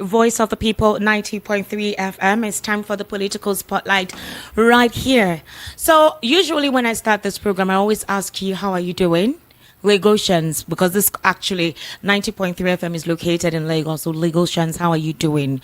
Voice of the People, 90.3 FM. It's time for the political spotlight right here. So usually when I start this program, I always ask you, how are you doing? Lagosians, because this actually 90.3 FM is located in Lagos. So Lagosians, how are you doing?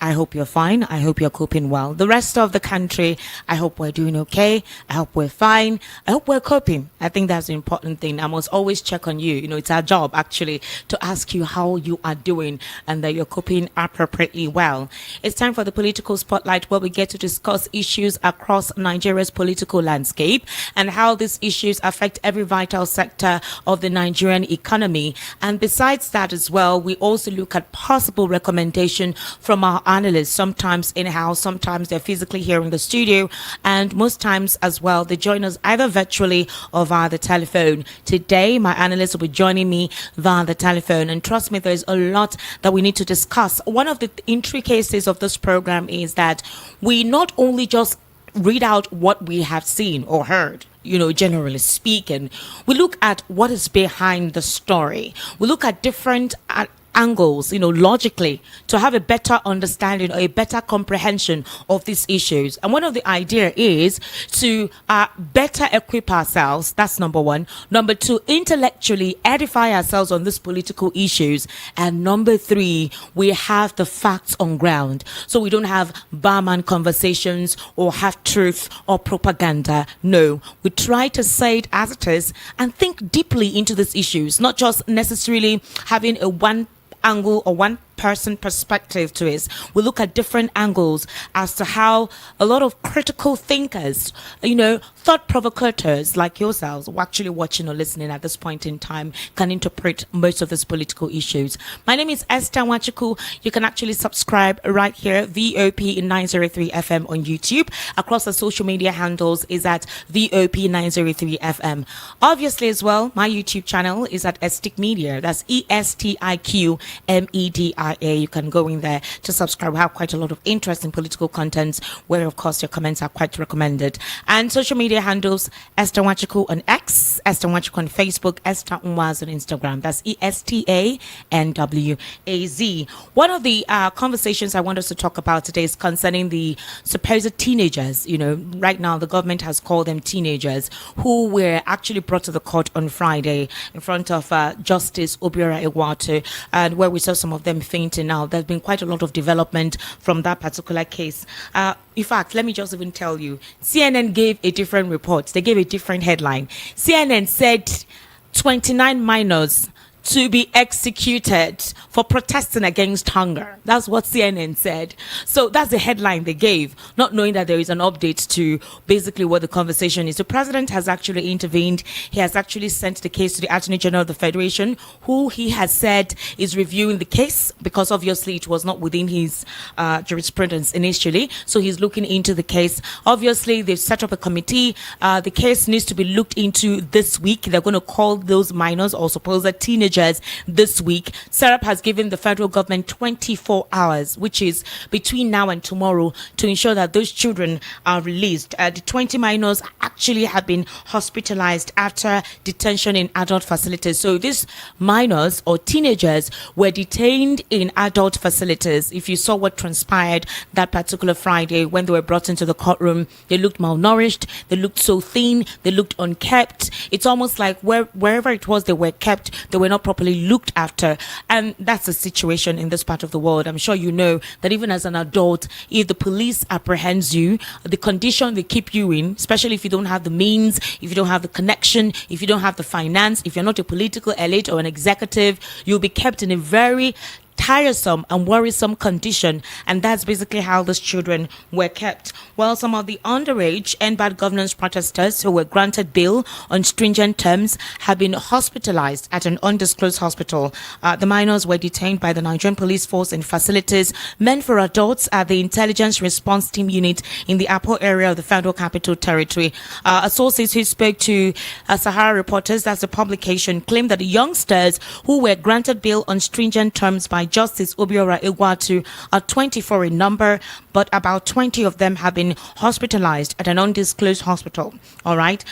I hope you're fine. I hope you're coping well. The rest of the country, I hope we're doing okay. I hope we're fine. I hope we're coping. I think that's the important thing. I must always check on you. You know, it's our job actually to ask you how you are doing and that you're coping appropriately well. It's time for the political spotlight where we get to discuss issues across Nigeria's political landscape and how these issues affect every vital sector of the Nigerian economy. And besides that as well, we also look at possible recommendation from our analysts, sometimes in-house, sometimes they're physically here in the studio, and most times as well, they join us either virtually or via the telephone. Today, my analysts will be joining me via the telephone, and trust me, there's a lot that we need to discuss. One of the intricacies of this program is that we not only just read out what we have seen or heard, you know, generally speaking, we look at what is behind the story. We look at different angles, you know, logically, to have a better understanding or a better comprehension of these issues. And one of the idea is to better equip ourselves. That's number one. Number two, intellectually edify ourselves on these political issues. And number three, we have the facts on ground. So we don't have barman conversations or half truth or propaganda. No, we try to say it as it is and think deeply into these issues, not just necessarily having a one angle or one person perspective to it. We look at different angles as to how a lot of critical thinkers, you know, thought provocateurs like yourselves who are actually watching or listening at this point in time can interpret most of these political issues. My name is Esther Wachiku. You can actually subscribe right here, VOP 903 FM on YouTube. Across the social media handles is at VOP 903 FM. Obviously as well, my YouTube channel is at Estiq Media. That's ESTIQMEDIA. You can go in there to subscribe. We have quite a lot of interesting political contents where, of course, your comments are quite recommended. And social media handles, Esther Wachiku on X, Esther Wachiku on Facebook, Esther Nwaz on Instagram. That's ESTANWAZ. One of the conversations I want us to talk about today is concerning the supposed teenagers. You know, right now the government has called them teenagers who were actually brought to the court on Friday in front of Justice Obiora Iwatu, and where we saw some of them fainting. Now there's been quite a lot of development from that particular case. In fact, let me just even tell you, CNN gave a different report. They gave a different headline. CNN said 29 minors to be executed for protesting against hunger. That's what CNN said. So that's the headline they gave, not knowing that there is an update to basically what the conversation is. The president has actually intervened. He has actually sent the case to the Attorney General of the Federation, who he has said is reviewing the case because obviously it was not within his jurisprudence initially. So he's looking into the case. Obviously, they've set up a committee. The case needs to be looked into this week. They're going to call those minors or supposed teenagers this week. Serap has given the federal government 24 hours, which is between now and tomorrow, to ensure that those children are released. The 20 minors actually have been hospitalized after detention in adult facilities. So these minors or teenagers were detained in adult facilities. If you saw what transpired that particular Friday when they were brought into the courtroom, they looked malnourished, they looked so thin, they looked unkept. It's almost like wherever it was they were kept, they were not properly looked after. And that's the situation in this part of the world. I'm sure you know that even as an adult, if the police apprehends you, the condition they keep you in, especially if you don't have the means, if you don't have the connection, if you don't have the finance, if you're not a political elite or an executive, you'll be kept in a very tiresome and worrisome condition, and that's basically how those children were kept. Well, some of the underage and bad governance protesters who were granted bail on stringent terms have been hospitalized at an undisclosed hospital. The minors were detained by the Nigerian police force in facilities meant for adults at the Intelligence Response Team unit in the Apo area of the Federal Capital Territory. Sources who spoke to Sahara Reporters, that's the publication, claimed that the youngsters who were granted bail on stringent terms by Justice Obiora Igwatu are 24 in number, but about 20 of them have been hospitalized at an undisclosed hospital. All right.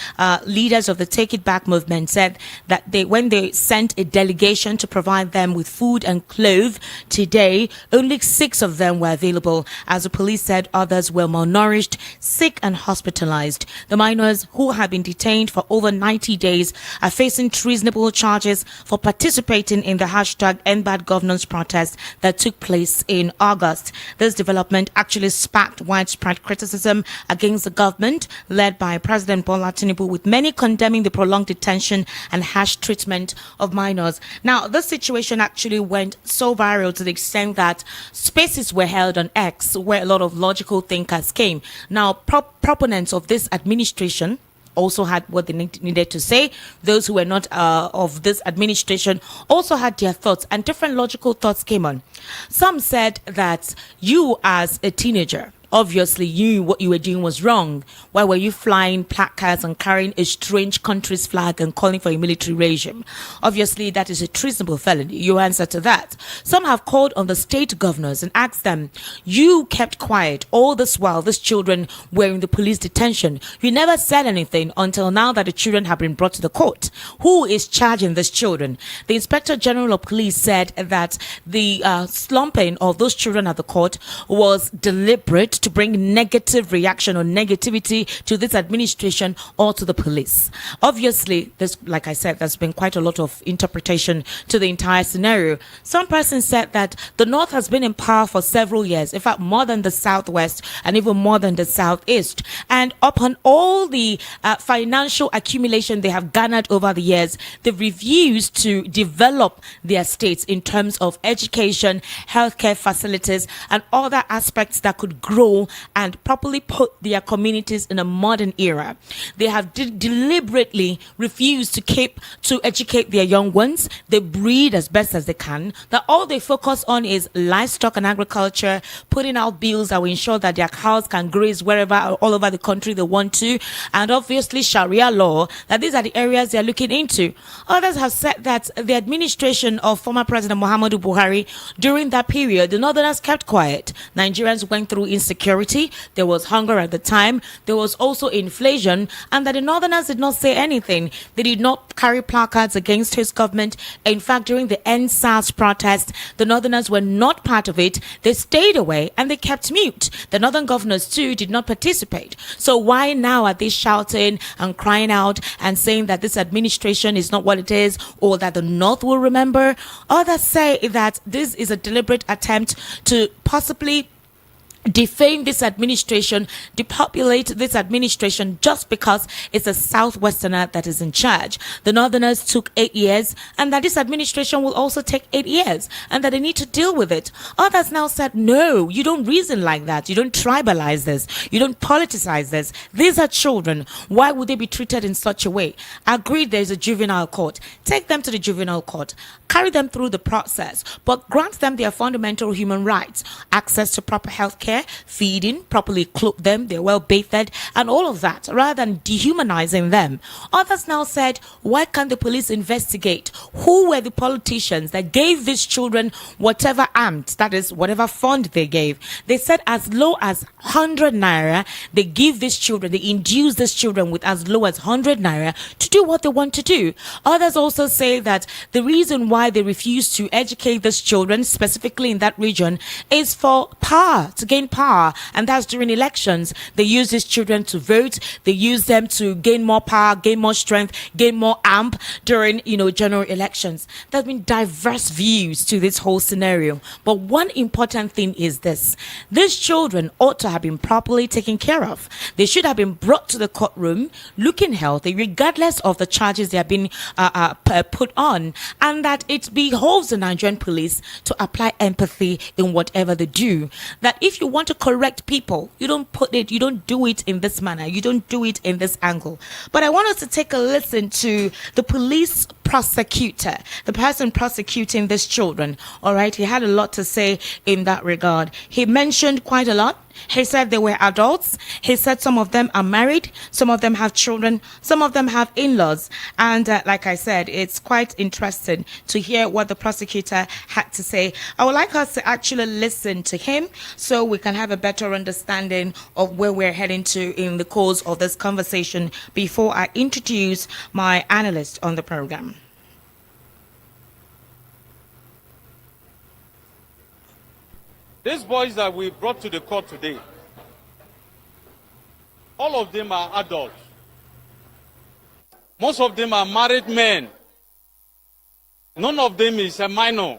Leaders of the Take It Back movement said that when they sent a delegation to provide them with food and clothes today, only 6 of them were available. As the police said, others were malnourished, sick and hospitalized. The minors who have been detained for over 90 days are facing treasonable charges for participating in the hashtag #EndBadGovernance protest that took place in August. This development actually sparked widespread criticism against the government led by President Bola Tinubu, with many condemning the prolonged detention and harsh treatment of minors. Now, this situation actually went so viral to the extent that spaces were held on X where a lot of logical thinkers came. Now, proponents of this administration also had what they needed to say. Those who were not of this administration also had their thoughts, and different logical thoughts came on. Some said that you, as a teenager, obviously you, what you were doing was wrong. Why were you flying placards and carrying a strange country's flag and calling for a military regime? Obviously, that is a treasonable felony. You answer to that. Some have called on the state governors and asked them, you kept quiet all this while these children were in the police detention. You never said anything until now that the children have been brought to the court. Who is charging these children? The Inspector General of Police said that the slumping of those children at the court was deliberate to bring negative reaction or negativity to this administration or to the police. Obviously, like I said, there's been quite a lot of interpretation to the entire scenario. Some persons said that the North has been in power for several years, in fact, more than the Southwest and even more than the Southeast. And upon all the financial accumulation they have garnered over the years, they've refused to develop their states in terms of education, healthcare facilities, and other aspects that could grow and properly put their communities in a modern era. They have deliberately refused to educate their young ones. They breed as best as they can. That all they focus on is livestock and agriculture, putting out bills that will ensure that their cows can graze wherever, all over the country they want to, and obviously Sharia law, that these are the areas they're looking into. Others have said that the administration of former President Muhammadu Buhari, during that period, the Northerners kept quiet. Nigerians went through insecurity, there was hunger at the time, there was also inflation, and that the Northerners did not say anything. They did not carry placards against his government. In fact, during the NSAS protest, the Northerners were not part of it. They stayed away and they kept mute. The Northern governors too did not participate. So why now are they shouting and crying out and saying that this administration is not what it is, or that the North will remember? Others say that this is a deliberate attempt to possibly defame this administration, depopulate this administration just because it's a Southwesterner that is in charge. The Northerners took 8 years, and that this administration will also take 8 years, and that they need to deal with it. Others now said, no, you don't reason like that. You don't tribalize this. You don't politicize this. These are children. Why would they be treated in such a way? Agreed, there's a juvenile court. Take them to the juvenile court. Carry them through the process, but grant them their fundamental human rights, access to proper health care, feeding, properly clothe them, they're well bathed, and all of that, rather than dehumanizing them. Others now said, why can't the police investigate who were the politicians that gave these children whatever amt, that is, whatever fund they gave? They said as low as 100 naira, they give these children, they induce these children with as low as 100 naira to do what they want to do. Others also say that the reason why they refuse to educate these children, specifically in that region, is for power, to gain power, and that's during elections. They use these children to vote. They use them to gain more power, gain more strength, gain more amp during, general elections. There's been diverse views to this whole scenario, but one important thing is this: these children ought to have been properly taken care of. They should have been brought to the courtroom looking healthy, regardless of the charges they have been put on, and that it behoves the Nigerian police to apply empathy in whatever they do. That if you want to correct people, you don't do it in this manner, you don't do it in this angle. But I want us to take a listen to the police prosecutor, the person prosecuting these children. All right, he had a lot to say in that regard. He mentioned quite a lot. He said they were adults. He said some of them are married, some of them have children, some of them have in-laws. And like I said, it's quite interesting to hear what the prosecutor had to say. I would like us to actually listen to him so we can have a better understanding of where we're heading to in the course of this conversation before I introduce my analyst on the program. These boys that we brought to the court today, all of them are adults. Most of them are married men. None of them is a minor.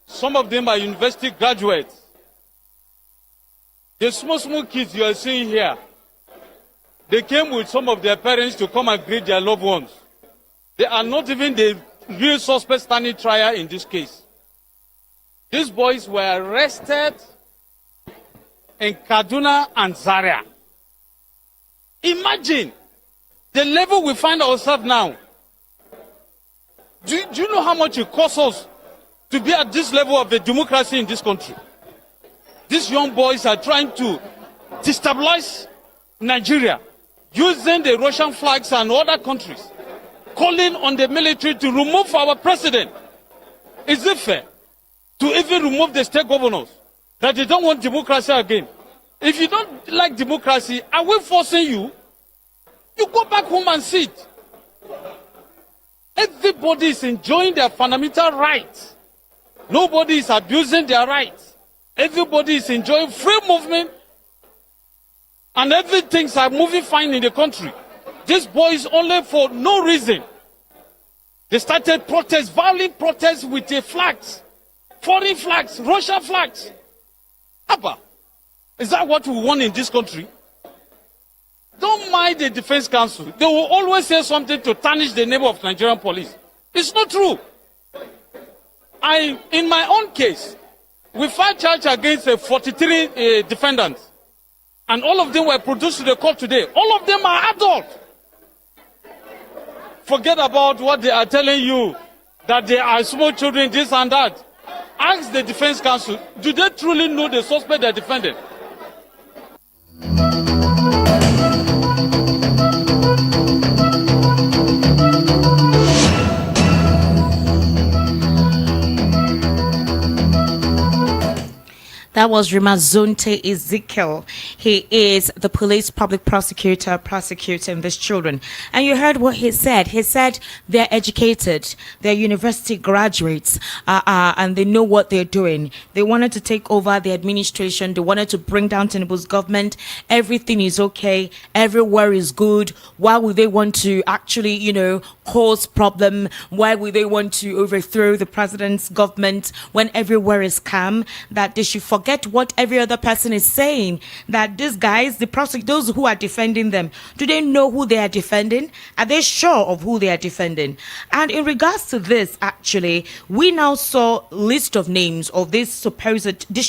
Some of them are university graduates. The small kids you are seeing here, they came with some of their parents to come and greet their loved ones. They are not even the real suspect standing trial in this case. These boys were arrested in Kaduna and Zaria. Imagine the level we find ourselves now. Do you know how much it costs us to be at this level of the democracy in this country? These young boys are trying to destabilize Nigeria using the Russian flags and other countries, calling on the military to remove our president. Is it fair to even remove the state governors, that they don't want democracy again? If you don't like democracy, are we forcing you? You go back home and sit. Everybody is enjoying their fundamental rights. Nobody is abusing their rights. Everybody is enjoying free movement, and everything's are moving fine in the country. These boys only for no reason. They started protests, violent protests with the flags. Foreign flags, Russian flags. Abba, is that what we want in this country? Don't mind the Defense Council. They will always say something to tarnish the name of Nigerian police. It's not true. In my own case, we filed charge against 43 defendants. And all of them were produced to the court today. All of them are adults. Forget about what they are telling you, that they are small children, this and that. Ask the Defense Council, do they truly know the suspect they're defending? That was Rimazonte Ezekiel. He is the police public prosecutor prosecuting these children. And you heard what he said. He said they're educated, they're university graduates, and they know what they're doing. They wanted to take over the administration. They wanted to bring down Tinubu's government. Everything is okay. Everywhere is good. Why would they want to actually, cause problem? Why would they want to overthrow the president's government when everywhere is calm? That they should forget what every other person is saying, that these guys, those who are defending them, do they know who they are defending? Are they sure of who they are defending? And in regards to this, actually, we now saw a list of names of these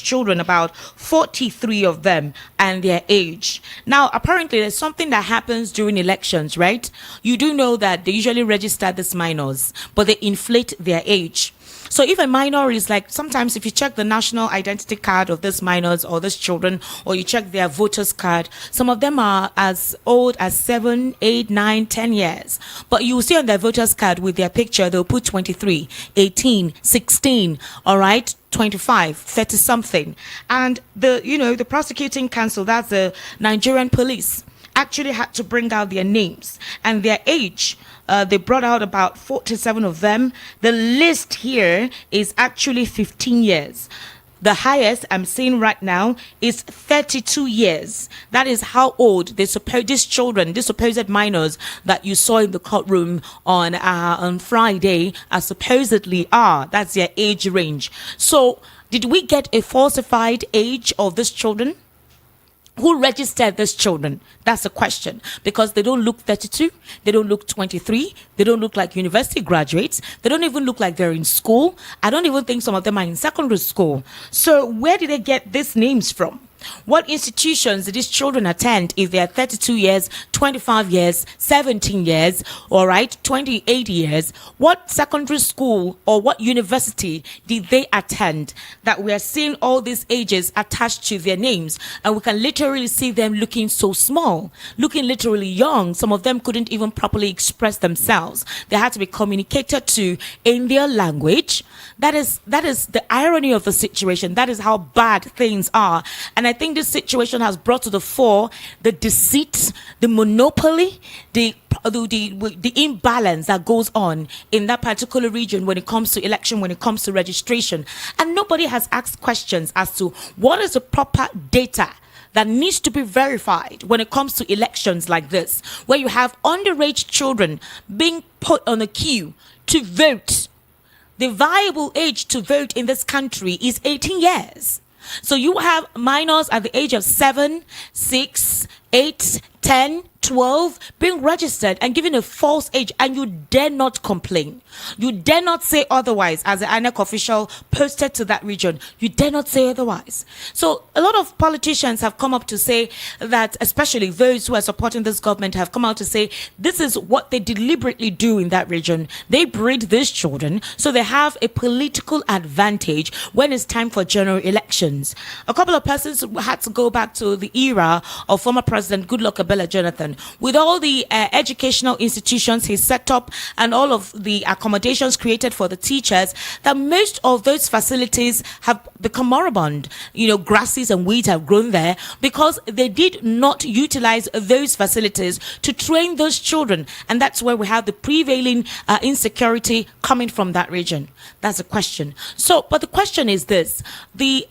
children, about 43 of them, and their age. Now, apparently, there's something that happens during elections, right? You do know that they usually register these minors, but they inflate their age. So if a minor is sometimes if you check the national identity card of these minors or these children, or you check their voters card, some of them are as old as 7, 8, 9, 10 years. But you will see on their voters card with their picture, they'll put 23, 18, 16, all right? 25, 30 something. And the prosecuting council, that's the Nigerian police, actually had to bring out their names and their age. They brought out about 47 of them. The list here is actually 15 years. The highest I'm seeing right now is 32 years. That is how old these children, these supposed minors that you saw in the courtroom on Friday, supposedly are. That's their age range. So, did we get a falsified age of these children? Who registered these children? That's the question. Because they don't look 32, they don't look 23, they don't look like university graduates, they don't even look like they're in school. I don't even think some of them are in secondary school. So where did they get these names from? What institutions did these children attend if they are 32 years, 25 years, 17 years, all right, 28 years, what secondary school or what university did they attend that we are seeing all these ages attached to their names? And we can literally see them looking so small, looking literally young. Some of them couldn't even properly express themselves. They had to be communicated to in their language. That is the irony of the situation. That is how bad things are. And I think this situation has brought to the fore the deceit, the monopoly, the imbalance that goes on in that particular region when it comes to election, when it comes to registration. And nobody has asked questions as to what is the proper data that needs to be verified when it comes to elections like this, where you have underage children being put on a queue to vote. The viable age to vote in this country is 18 years. So you have minors at the age of 7, 6, 8, 10, 12 being registered and given a false age, and you dare not complain. You dare not say otherwise. As the INEC official posted to that region, you dare not say otherwise. So a lot of politicians have come up to say that, especially those who are supporting this government have come out to say this is what they deliberately do in that region. They breed these children so they have a political advantage when it's time for general elections. A couple of persons had to go back to the era of former President Goodluck Ebele Jonathan, with all the educational institutions he set up and all of the accommodations created for the teachers, that most of those facilities have become moribund. You know, grasses and weeds have grown there because they did not utilize those facilities to train those children. And that's where we have the prevailing insecurity coming from that region. That's the question. So, but the question is this: the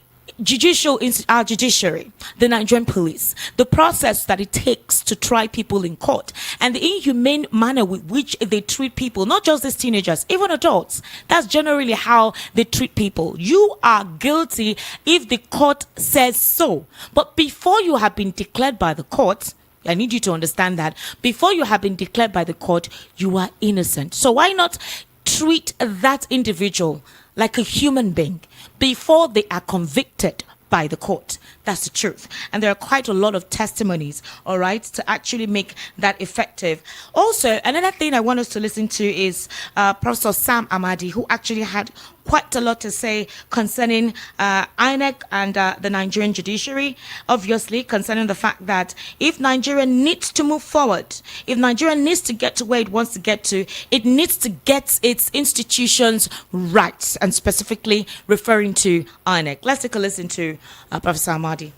our judiciary, the Nigerian police, the process that it takes to try people in court, and the inhumane manner with which they treat people, not just these teenagers, even adults. That's generally how they treat people. You are guilty if the court says so. But before you have been declared by the court, I need you to understand that before you have been declared by the court, you are innocent. So why not treat that individual like a human being before they are convicted by the court? That's the truth. And there are quite a lot of testimonies, all right, to actually make that effective. Also, another thing I want us to listen to is Professor Sam Amadi, who actually had quite a lot to say concerning INEC and the Nigerian judiciary, obviously concerning the fact that if Nigeria needs to move forward, if Nigeria needs to get to where it wants to get to, it needs to get its institutions right, and specifically referring to INEC. Let's take a listen to Professor Amadi.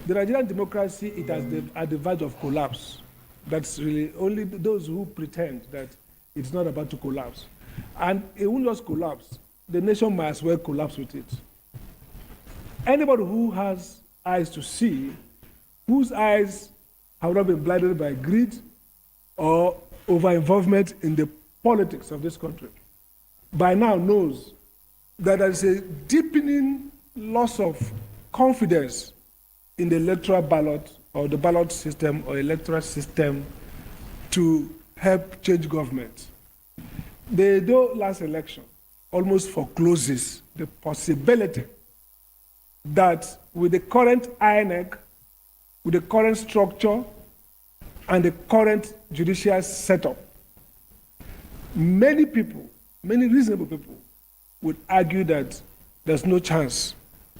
The Nigerian democracy is at the verge of collapse. That's really only those who pretend that it's not about to collapse. And it won't just collapse. The nation might as well collapse with it. Anybody who has eyes to see, whose eyes have not been blinded by greed or over-involvement in the politics of this country, by now knows that there is a deepening loss of confidence in the electoral ballot or the ballot system or electoral system to help change government. The last election almost forecloses the possibility that with the current INEC, with the current structure and the current judicial setup, many people, many reasonable people would argue that there's no chance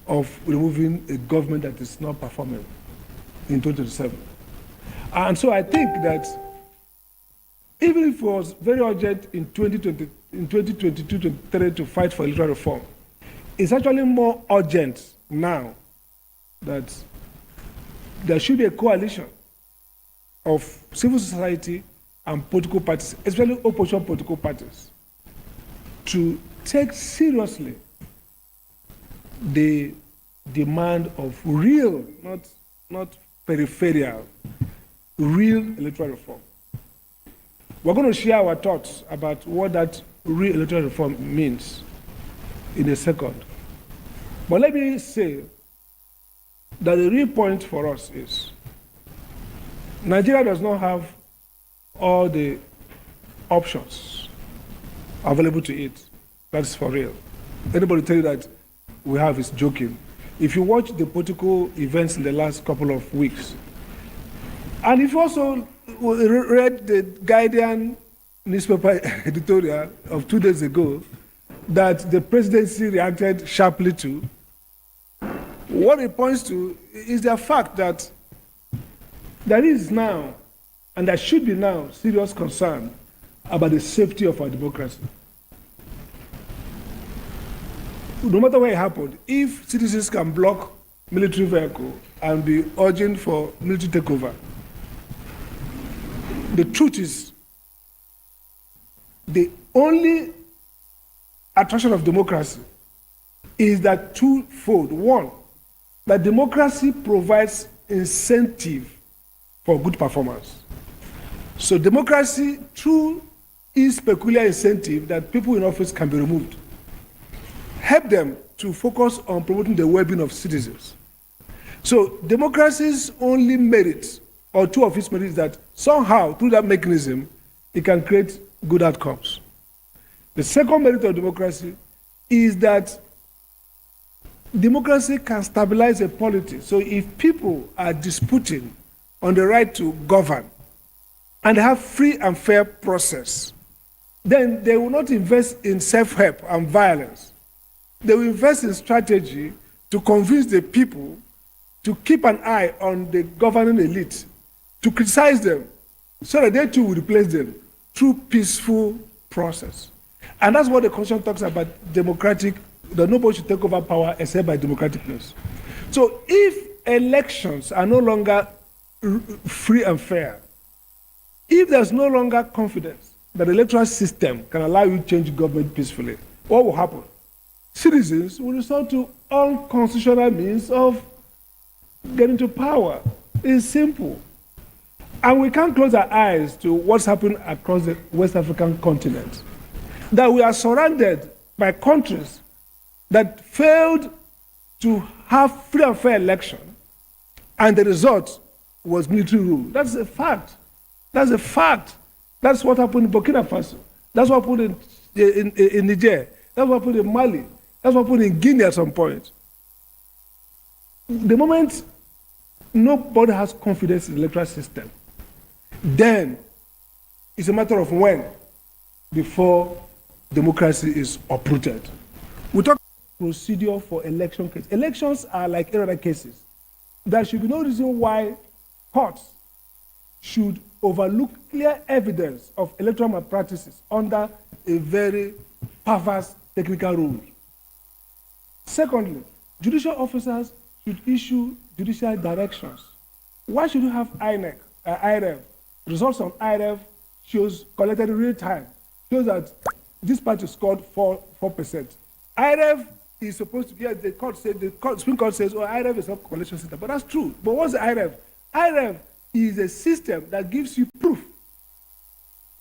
of removing a government that is not performing in 2027. And so I think that even if it was very urgent in 2022-23 to fight for electoral reform, it's actually more urgent now that there should be a coalition of civil society and political parties, especially opposition political parties, to take seriously the demand of real, not peripheral, real electoral reform. We're going to share our thoughts about what that real electoral reform means in a second. But let me say that the real point for us is Nigeria does not have all the options available to it. That's for real. Anybody tell you that we have is joking. if you watch the political events in the last couple of weeks, and if you also read the Guardian newspaper editorial of 2 days ago that the presidency reacted sharply to, what it points to is the fact that there is now, and there should be now, serious concern about the safety of our democracy. No matter where it happened, if citizens can block military vehicle and be urging for military takeover, the truth is the only attraction of democracy is that twofold. One, that democracy provides incentive for good performance. So democracy, through its peculiar incentive that people in office can be removed, help them to focus on promoting the well-being of citizens. So democracy's only merit, or two of its merits, that somehow, through that mechanism, it can create good outcomes. The second merit of democracy is that democracy can stabilize a polity. So if people are disputing on the right to govern and have free and fair process, then they will not invest in self-help and violence. They will invest in strategy to convince the people to keep an eye on the governing elite, to criticize them, so that they too will replace them through peaceful process. And that's what the Constitution talks about, democratic, that nobody should take over power except by democratic means. So if elections are no longer free and fair, if there's no longer confidence that the electoral system can allow you to change government peacefully, what will happen? Citizens will resort to unconstitutional means of getting to power. It's simple. And we can't close our eyes to what's happening across the West African continent. That we are surrounded by countries that failed to have free and fair election, and the result was military rule. That's a fact. That's a fact. That's what happened in Burkina Faso. That's what happened in Niger. That's what happened in Mali. That's what happened in Guinea at some point. The moment nobody has confidence in the electoral system, then it's a matter of when before democracy is uprooted. We talk procedure for election cases. Elections are like any other cases. There should be no reason why courts should overlook clear evidence of electoral malpractices under a very perverse technical rule. Secondly, judicial officers should issue judicial directions. Why should you have IREV? Results on IREV shows collected in real time, shows that this party scored 4%. IREV is supposed to be, the court said, Supreme Court says, oh, IREV is not a collection system, but that's true. But what's the IREV? IREV is a system that gives you proof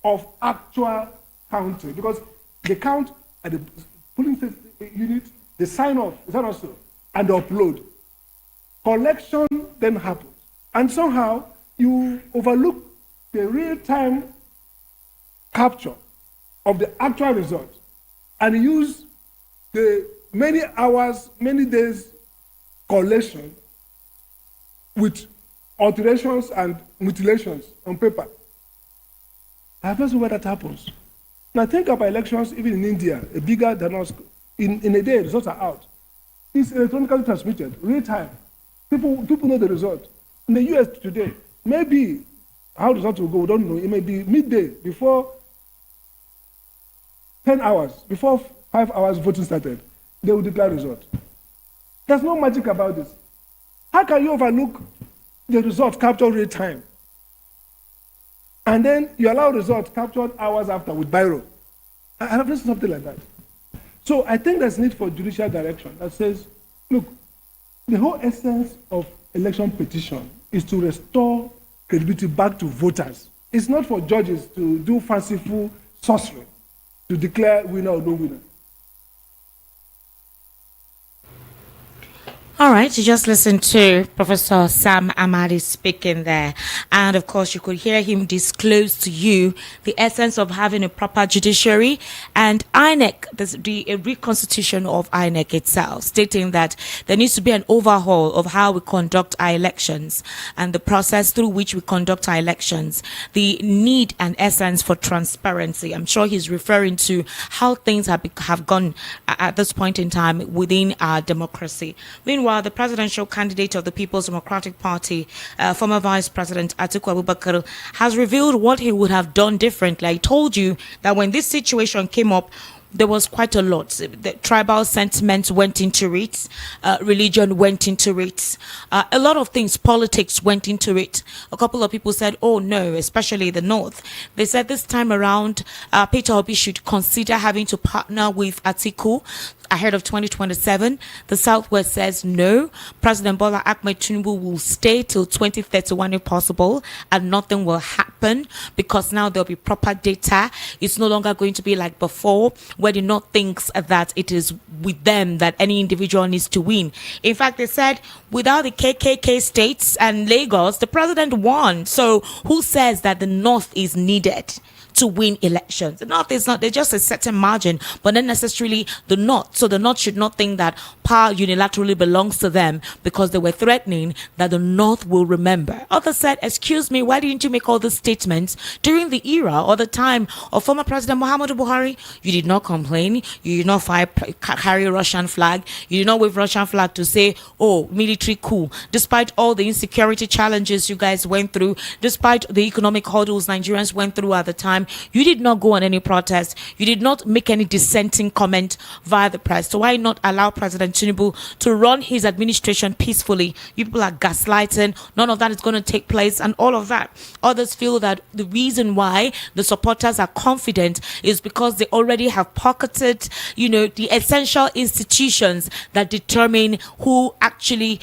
of actual counting, because they count at the polling unit, they sign off, and they upload. Collection then happens. And somehow you overlook the real-time capture of the actual result and use the many hours, many days collation with alterations and mutilations on paper. I have not seen where that happens. Now think about elections even in India, a bigger than us. In a day, results are out. It's electronically transmitted, real time. People know the result. In the US today, maybe how the result will go, we don't know. It may be midday, before 10 hours, before 5 hours voting started, they will declare result. There's no magic about this. How can you overlook the result captured real time? And then you allow results captured hours after with Biro. I have seen something like that. So I think there's need for judicial direction that says, look, the whole essence of election petition is to restore credibility back to voters. It's not for judges to do fanciful sorcery to declare winner or no winner. All right, you just listened to Professor Sam Amadi speaking there. And of course, you could hear him disclose to you the essence of having a proper judiciary and INEC, the reconstitution of INEC itself, stating that there needs to be an overhaul of how we conduct our elections and the process through which we conduct our elections, the need and essence for transparency. I'm sure he's referring to how things have gone at this point in time within our democracy. Meanwhile, the presidential candidate of the People's Democratic Party, former Vice President Atiku Abubakar, has revealed what he would have done differently. I told you that when this situation came up, there was quite a lot. The tribal sentiment went into it. Religion went into it. A lot of things, politics went into it. A couple of people said, oh no, especially the North. They said this time around, Peter Obi should consider having to partner with Atiku ahead of 2027. The Southwest says no. President Bola Ahmed Tinubu will stay till 2031 if possible, and nothing will happen because now there'll be proper data. It's no longer going to be like before, where the North thinks that it is with them that any individual needs to win. In fact, they said without the KKK states and Lagos, the president won. So who says that the North is needed to win elections? The North is not, there's just a certain margin, but not necessarily the North. So the North should not think that power unilaterally belongs to them because they were threatening that the North will remember. Others said, excuse me, why didn't you make all these statements during the era or the time of former President Muhammadu Buhari? You did not complain. You did not carry Russian flag. You did not wave Russian flag to say, oh, military coup. Despite all the insecurity challenges you guys went through, despite the economic hurdles Nigerians went through at the time, you did not go on any protest. You did not make any dissenting comment via the press. So why not allow President Tinubu to run his administration peacefully? You people are gaslighting. None of that is going to take place and all of that. Others feel that the reason why the supporters are confident is because they already have pocketed, the essential institutions that determine who actually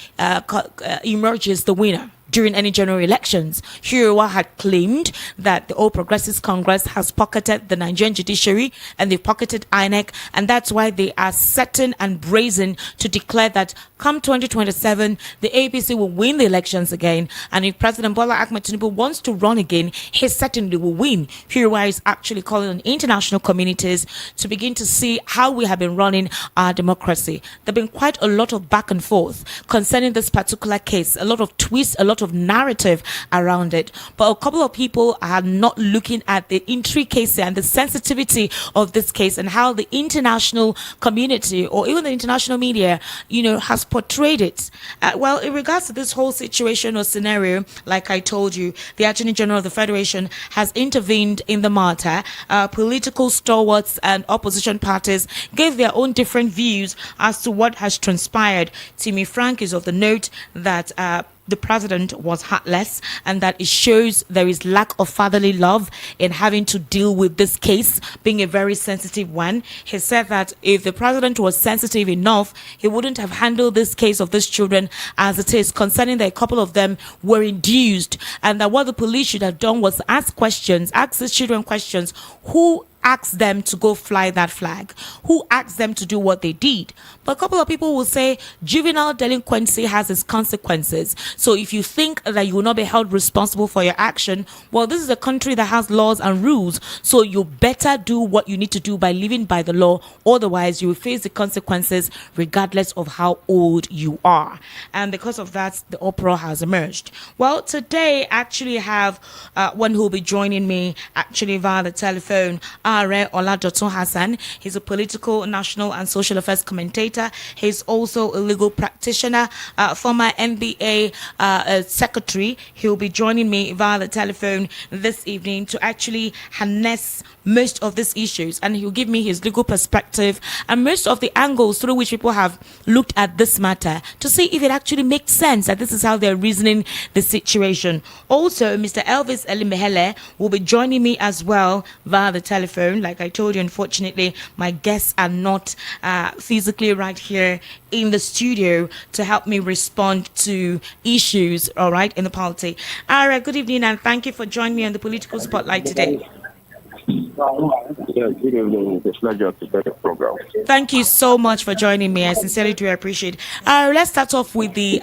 emerges the winner during any general elections. Hiriwa had claimed that the All Progressives Congress has pocketed the Nigerian judiciary and they pocketed INEC, and that's why they are certain and brazen to declare that come 2027, the APC will win the elections again, and if President Bola Ahmed Tinubu wants to run again, he certainly will win. Hiriwa is actually calling on international communities to begin to see how we have been running our democracy. There have been quite a lot of back and forth concerning this particular case, a lot of twists, a lot of narrative around it, but a couple of people are not looking at the intricacy and the sensitivity of this case and how the international community or even the international media has portrayed it. Well, in regards to this whole situation or scenario, like I told you, the Attorney General of the Federation has intervened in the matter. Political stalwarts and opposition parties gave their own different views as to what has transpired. Timmy Frank is of the note that the president was heartless and that it shows there is lack of fatherly love in having to deal with this case being a very sensitive one. He said that if the president was sensitive enough, he wouldn't have handled this case of these children as it is, concerning that a couple of them were induced, and that what the police should have done was ask these children questions. Who asked them to go fly that flag? Who asked them to do what they did? But a couple of people will say juvenile delinquency has its consequences. So if you think that you will not be held responsible for your action, well, this is a country that has laws and rules. So you better do what you need to do by living by the law. Otherwise, you will face the consequences regardless of how old you are. And because of that, the uproar has emerged. Well, today I actually have one who will be joining me actually via the telephone. Are Oladotun Hassan. He's a political, national and social affairs commentator. He's also a legal practitioner, former NBA secretary. He'll be joining me via the telephone this evening to actually harness most of these issues, and he'll give me his legal perspective and most of the angles through which people have looked at this matter to see if it actually makes sense that this is how they're reasoning the situation. Also, Mr. Elvis Elimehele will be joining me as well via the telephone. Like I told you, unfortunately, my guests are not physically right here in the studio to help me respond to issues, all right, in the polity. All right, good evening, and thank you for joining me on the Political Spotlight today. Yeah, good evening. It's a pleasure to be the program. Thank you so much for joining me. I sincerely do appreciate it. Let's start off with the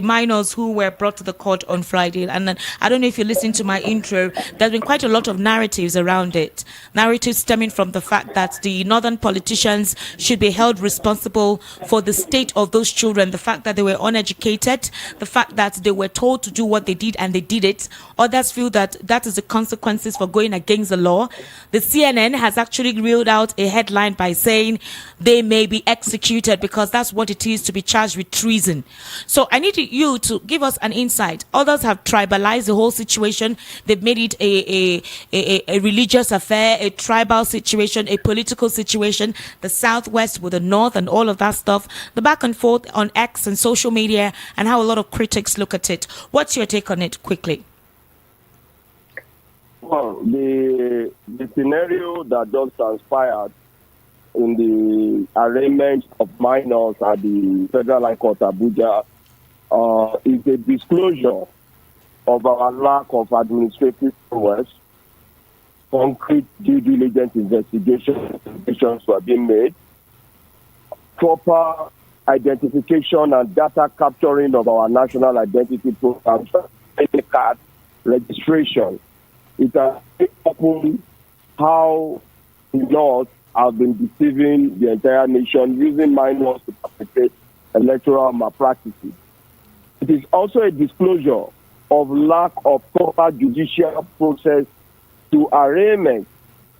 minors who were brought to the court on Friday. And then, I don't know if you listened to my intro. There's been quite a lot of narratives around it. Narratives stemming from the fact that the northern politicians should be held responsible for the state of those children. The fact that they were uneducated, the fact that they were told to do what they did and they did it. Others feel that that is the consequences for going against the law. The CNN has actually reeled out a headline by saying they may be executed because that's what it is to be charged with treason. So I need you to give us an insight. Others have tribalized the whole situation. They've made it a religious affair, a tribal situation, a political situation, the Southwest with the North and all of that stuff, the back and forth on X and social media, and how a lot of critics look at it. What's your take on it quickly? Well, the scenario that just transpired in the arraignment of minors at the Federal High Court Abuja is a disclosure of our lack of administrative prowess. Concrete due diligence investigations were being made. Proper identification and data capturing of our national identity programs, card registration. It has opened how the laws have been deceiving the entire nation, using minors to perpetrate electoral malpractices. It is also a disclosure of lack of proper judicial process to arraignment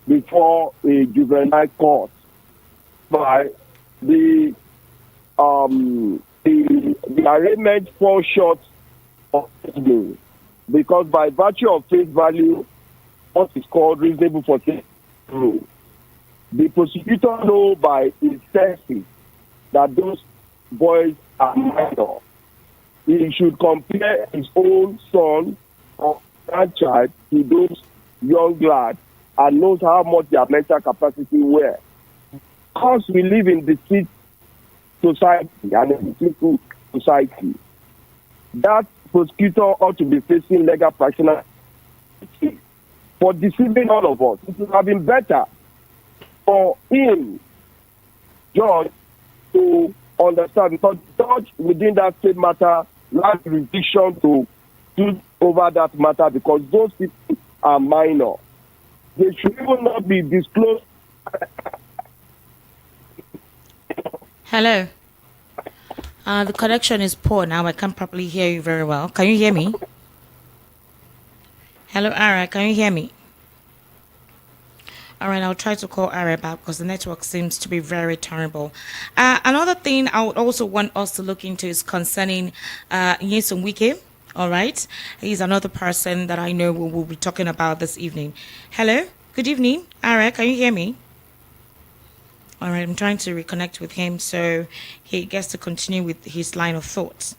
before a juvenile court by the arraignment falls short of reasoning, because by virtue of face value, what is called reasonable foreseeability rule, the prosecutor knows by his senses that those boys are minor. He should compare his own son or grandchild to those young lads and knows how much their mental capacity were. Because we live in the street society and a deceitful society, that prosecutor ought to be facing legal practitioner for deceiving all of us. It would have been better for him, judge, to understand, because judge within that state matter has jurisdiction to do over that matter, because those people are minor. They should even not be disclosed. Hello. The connection is poor now. I can't properly hear you very well. Can you hear me? Hello, Ara. Can you hear me? All right, I'll try to call Ara back because the network seems to be very terrible. Another thing I would also want us to look into is concerning Nyesom Wike. All right. He's another person that I know we will be talking about this evening. Hello. Good evening. Ara, can you hear me? All right, I'm trying to reconnect with him so he gets to continue with his line of thoughts.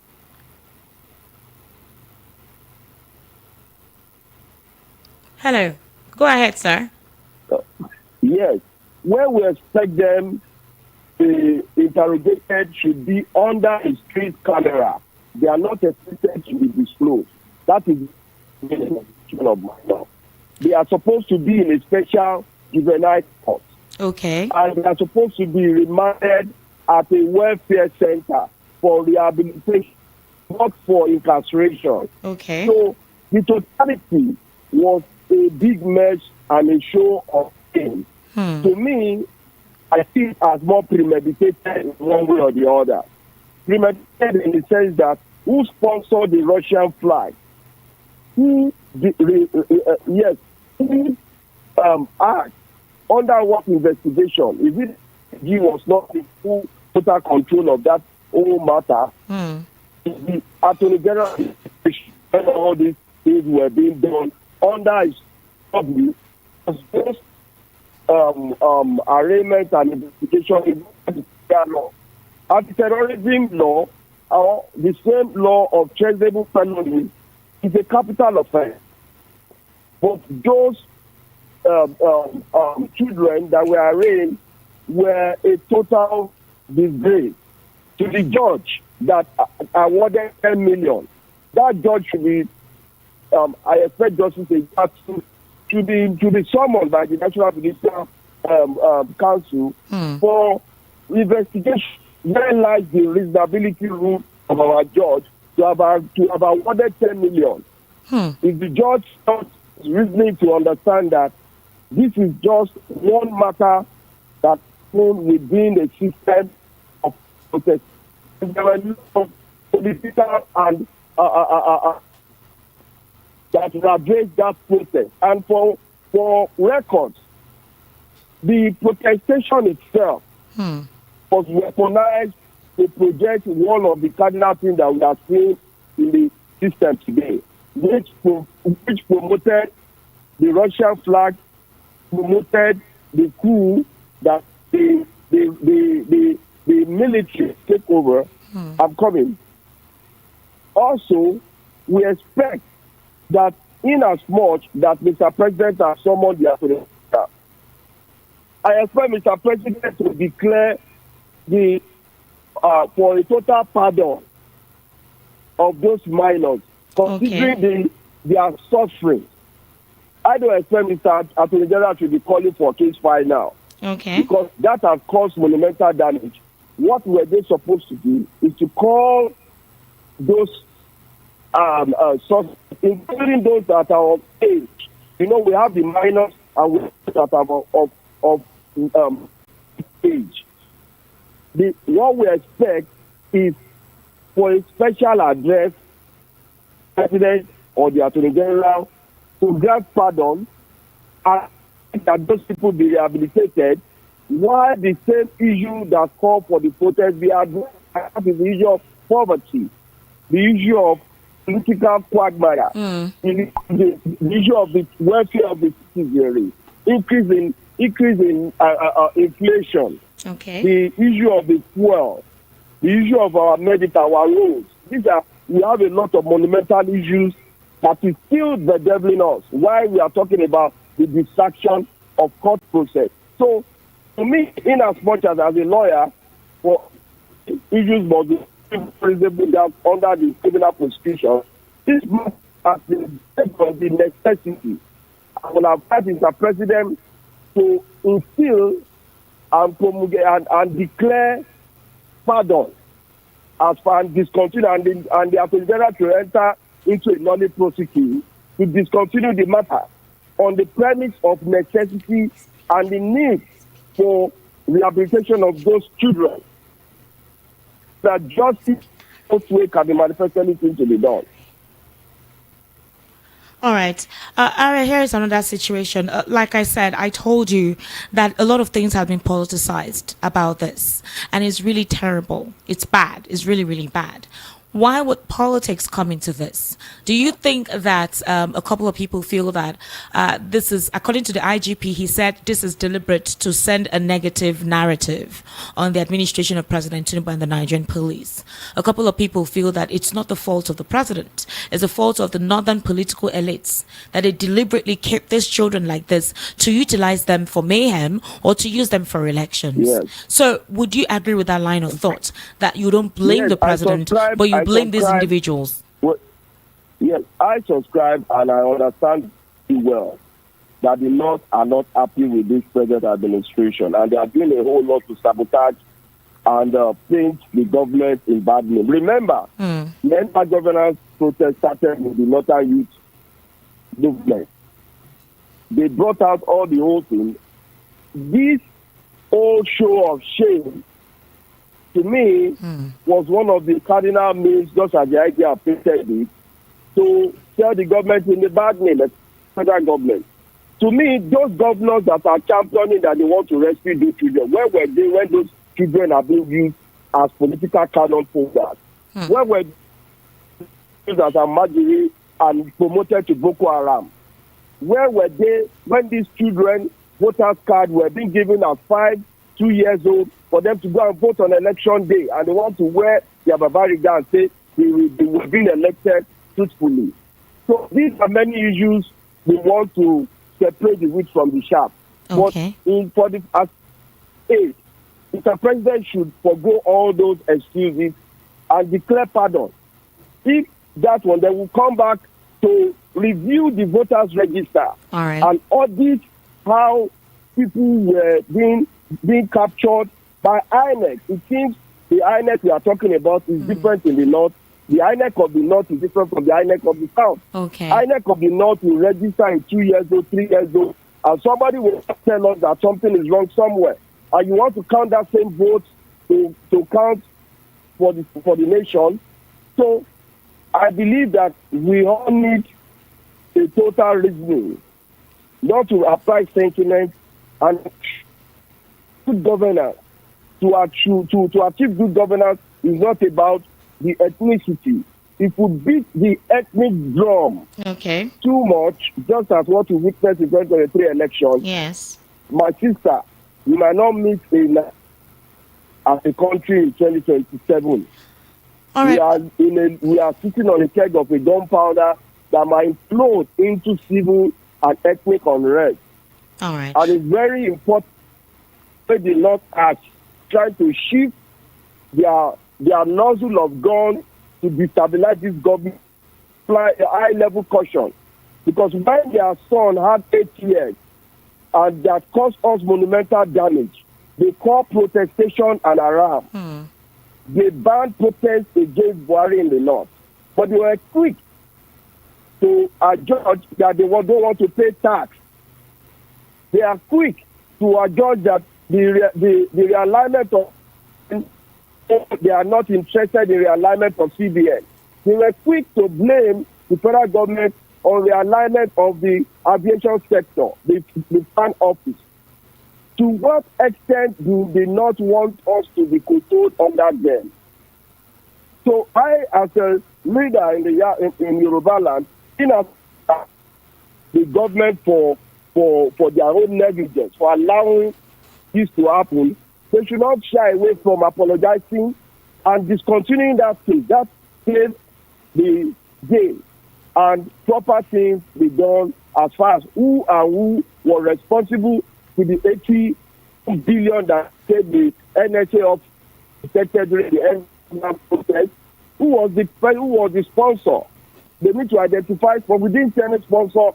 Hello. Go ahead, sir. Yes. Where we expect them, the interrogated should be under a street camera. They are not expected to be disclosed. That is the position of minor. They are supposed to be in a special juvenile court. Okay. And they are supposed to be remanded at a welfare center for rehabilitation, not for incarceration. Okay. So the totality was a big mess and a show of pain. To me, I see it as more premeditated in one way or the other. Premeditated in the sense that who sponsored the Russian flag? Who asked under what investigation? Is it he was not in full total control of that whole matter? The Attorney General, all these things were being done under his public, those arraignment and investigation in the law. Anti-terrorism law, or the same law of treasonable felony, is a capital offense. But those children that were arraigned were a total disgrace to the judge that awarded 10 million. That judge should be, I expect justice to be summoned by the National Judicial Council for investigation. Where lies the reasonability rule of our judge to have awarded 10 million? If the judge not reasoning to understand that this is just one matter that within the system of protest, and there were no political and that address that process. And for records, the protestation itself was weaponized to project one of the cardinal things that we are seeing in the system today, which promoted the Russian flag, promoted the coup that the military takeover are coming. Also, we expect that in as much that Mr. President has summoned the authority, I expect Mr. President to declare for a total pardon of those minors, considering their suffering. I don't expect Mr. Attorney General to be calling for case file now. Okay. Because that has caused monumental damage. What were they supposed to do is to call those including those that are of age. You know, we have the minors and we have that are of age. What we expect is for a special address, President or the Attorney General to grant pardon and that those people be rehabilitated, while the same issue that called for the protest be addressed. That is the issue of poverty, the issue of political quagmire, the issue of the welfare of the citizenry, increase in inflation, the issue of the fuel, the issue of our medical, our roads. We have a lot of monumental issues that is still bedeviling us while we are talking about the distraction of court process. So, to me, in as much as a lawyer, for issues must be down under the criminal prosecution, this must have been based on the necessity. I will have asked Mr. President to instill and promulgate and declare pardon as far as discontinue and the Attorney General to enter into a non prosecution to discontinue the matter on the premise of necessity and the need for rehabilitation of those children. That justice way can be manifestly to be done. All right. Ara, here is another situation. Like I said, I told you that a lot of things have been politicized about this, and it's really terrible. It's bad. It's really, really bad. Why would politics come into this? Do you think that a couple of people feel that this is, according to the IGP, he said this is deliberate to send a negative narrative on the administration of President Tinubu and the Nigerian police? A couple of people feel that it's not the fault of the president, it's the fault of the northern political elites, that they deliberately kept these children like this to utilize them for mayhem or to use them for elections. Yes. So would you agree with that line of thought, that you don't blame the president, but you blame these individuals? Well, yes, I subscribe and I understand well that the North are not happy with this present administration, and they are doing a whole lot to sabotage and paint the government in bad name. Remember, the anti-governance protest started with the Northern Youth Movement. They brought out all the whole thing. This whole show of shame, to me, was one of the cardinal means, just as the idea painted it, to tell the government in the bad name, the federal government. To me, those governors that are championing that they want to rescue these children, where were they when those children are being used as political cannon folders? Where were those that are marginally and promoted to Boko Haram? Where were they when these children voters' cards were being given at 2 years old for them to go and vote on election day, and they want to wear their Babariga and say they were being elected truthfully? So these are many issues we want to separate the wheat from the chaff. Okay. But Mr. President should forgo all those excuses and declare pardon. If that one, they will come back to review the voters register and audit how people were being captured by INEC. It seems the INEC we are talking about is different in the north. The INEC of the north is different from the INEC of the south. Okay. INEC of the north will register in 2 years old, 3 years old, and somebody will tell us that something is wrong somewhere. And you want to count that same vote to count for the nation. So I believe that we all need a total reasoning, not to apply sentiment and good governance. To achieve good governance is not about the ethnicity. If we beat the ethnic drum too much, just as what we witnessed in 2023 elections, yes, my sister, we might not meet as a country in 2027. All right. We are sitting on a keg of a gunpowder that might implode into civil and ethnic unrest. All right. And it's very important that the North are trying to shift their nozzle of gun to destabilize this government, apply a high-level caution. Because when their son had 8 years and that caused us monumental damage, they call protestation an haram. They banned protests against Buhari in the north. But they were quick to adjudge that they don't want to pay tax. They are quick to adjudge that the realignment of they are not interested in realignment of CBN. They were quick to blame the federal government on realignment of the aviation sector, the fan office. To what extent do they not want us to be controlled under them? So I, as a leader in Yoruba land, the government for their own negligence, for allowing this to happen, they should not shy away from apologizing and discontinuing that case. That saves the game and proper things be done as far as who were responsible to the 80 billion that said the NSA of protected during the end protest. Who was the sponsor? They need to identify, but we didn't see any sponsor.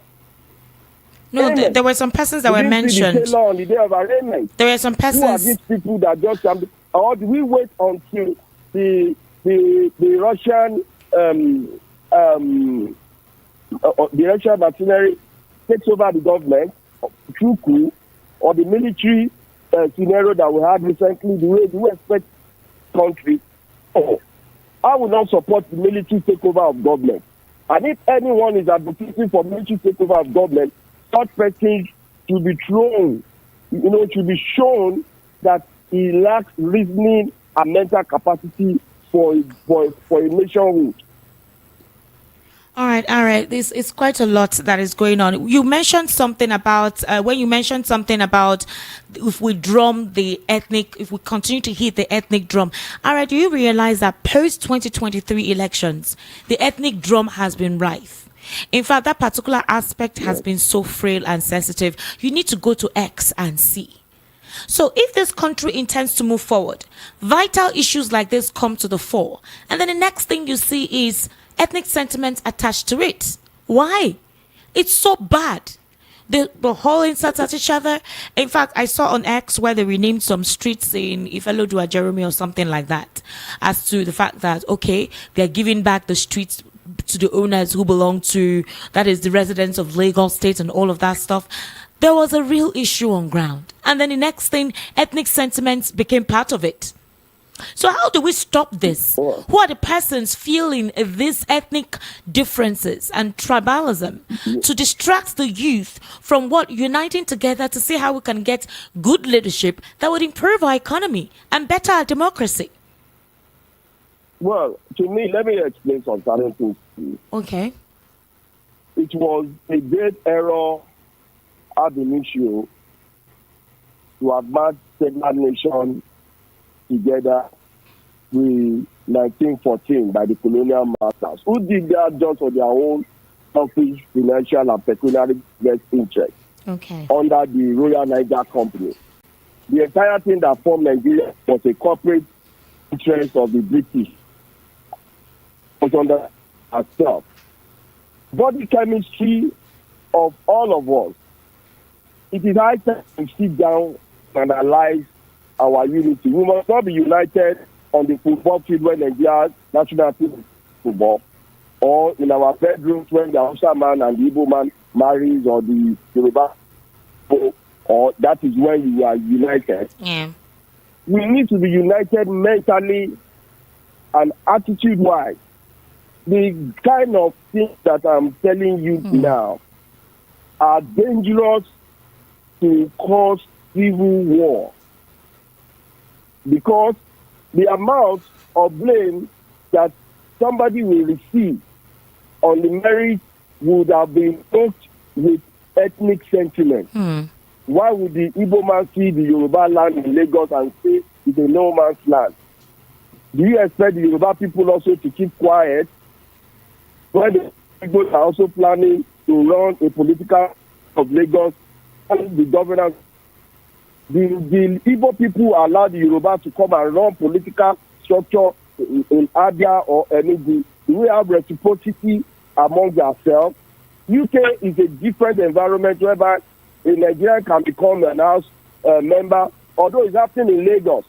No, there were some persons that were mentioned. The on the day of arraignment. There were some persons. Who are these people that just or do we wait until the Russian the Russian machinery takes over the government through coup, or the military scenario that we had recently? The way we expect country. Oh, I will not support the military takeover of government. And if anyone is advocating for military takeover of government, such person should be thrown, should be shown that he lacks reasoning and mental capacity for a nationhood. All right. This is quite a lot that is going on. You mentioned something about if we continue to hit the ethnic drum. All right, do you realize that post 2023 elections, the ethnic drum has been rife? In fact, that particular aspect has been so frail and sensitive. You need to go to X and see. So if this country intends to move forward, vital issues like this come to the fore. And then the next thing you see is ethnic sentiments attached to it. Why? It's so bad. The whole insults at each other. In fact, I saw on X where they renamed some streets in Ifelodua, Jeremy or something like that, as to the fact that, okay, they're giving back the streets to the owners who belong to, that is the residents of Lagos State and all of that stuff. There was a real issue on ground. And then the next thing, ethnic sentiments became part of it. So how do we stop this? Who are the persons feeling these ethnic differences and tribalism to distract the youth from uniting together to see how we can get good leadership that would improve our economy and better our democracy? Well, to me, let me explain some certain things to you. Okay. It was a great error ab initio to have merged several nations together with 1914 by the colonial masters, who did that just for their own selfish financial and pecuniary best interest. Okay. Under the Royal Niger Company. The entire thing that formed Nigeria was a corporate interest of the British. Was under ourselves. body chemistry of all of us. It is high time to sit down and analyze our unity. We must not be united on the football field when Nigeria national team football, or in our bedrooms when the Hausa man and the Igbo man marries, or the Yoruba, or that is when you are united. Yeah. We need to be united mentally and attitude-wise. The kind of things that I'm telling you now are dangerous to cause civil war, because the amount of blame that somebody will receive on the merit would have been hooked with ethnic sentiment. Why would the Igbo man see the Yoruba land in Lagos and say it's a no man's land? Do you expect the Yoruba people also to keep quiet when the Igbos are also planning to run a political of Lagos and the governance? The Igbo people allow the Yoruba to come and run political structure in Abia or Enugu. Do we have reciprocity among ourselves? UK is a different environment whereby a Nigerian can become an house member, although it's happening in Lagos.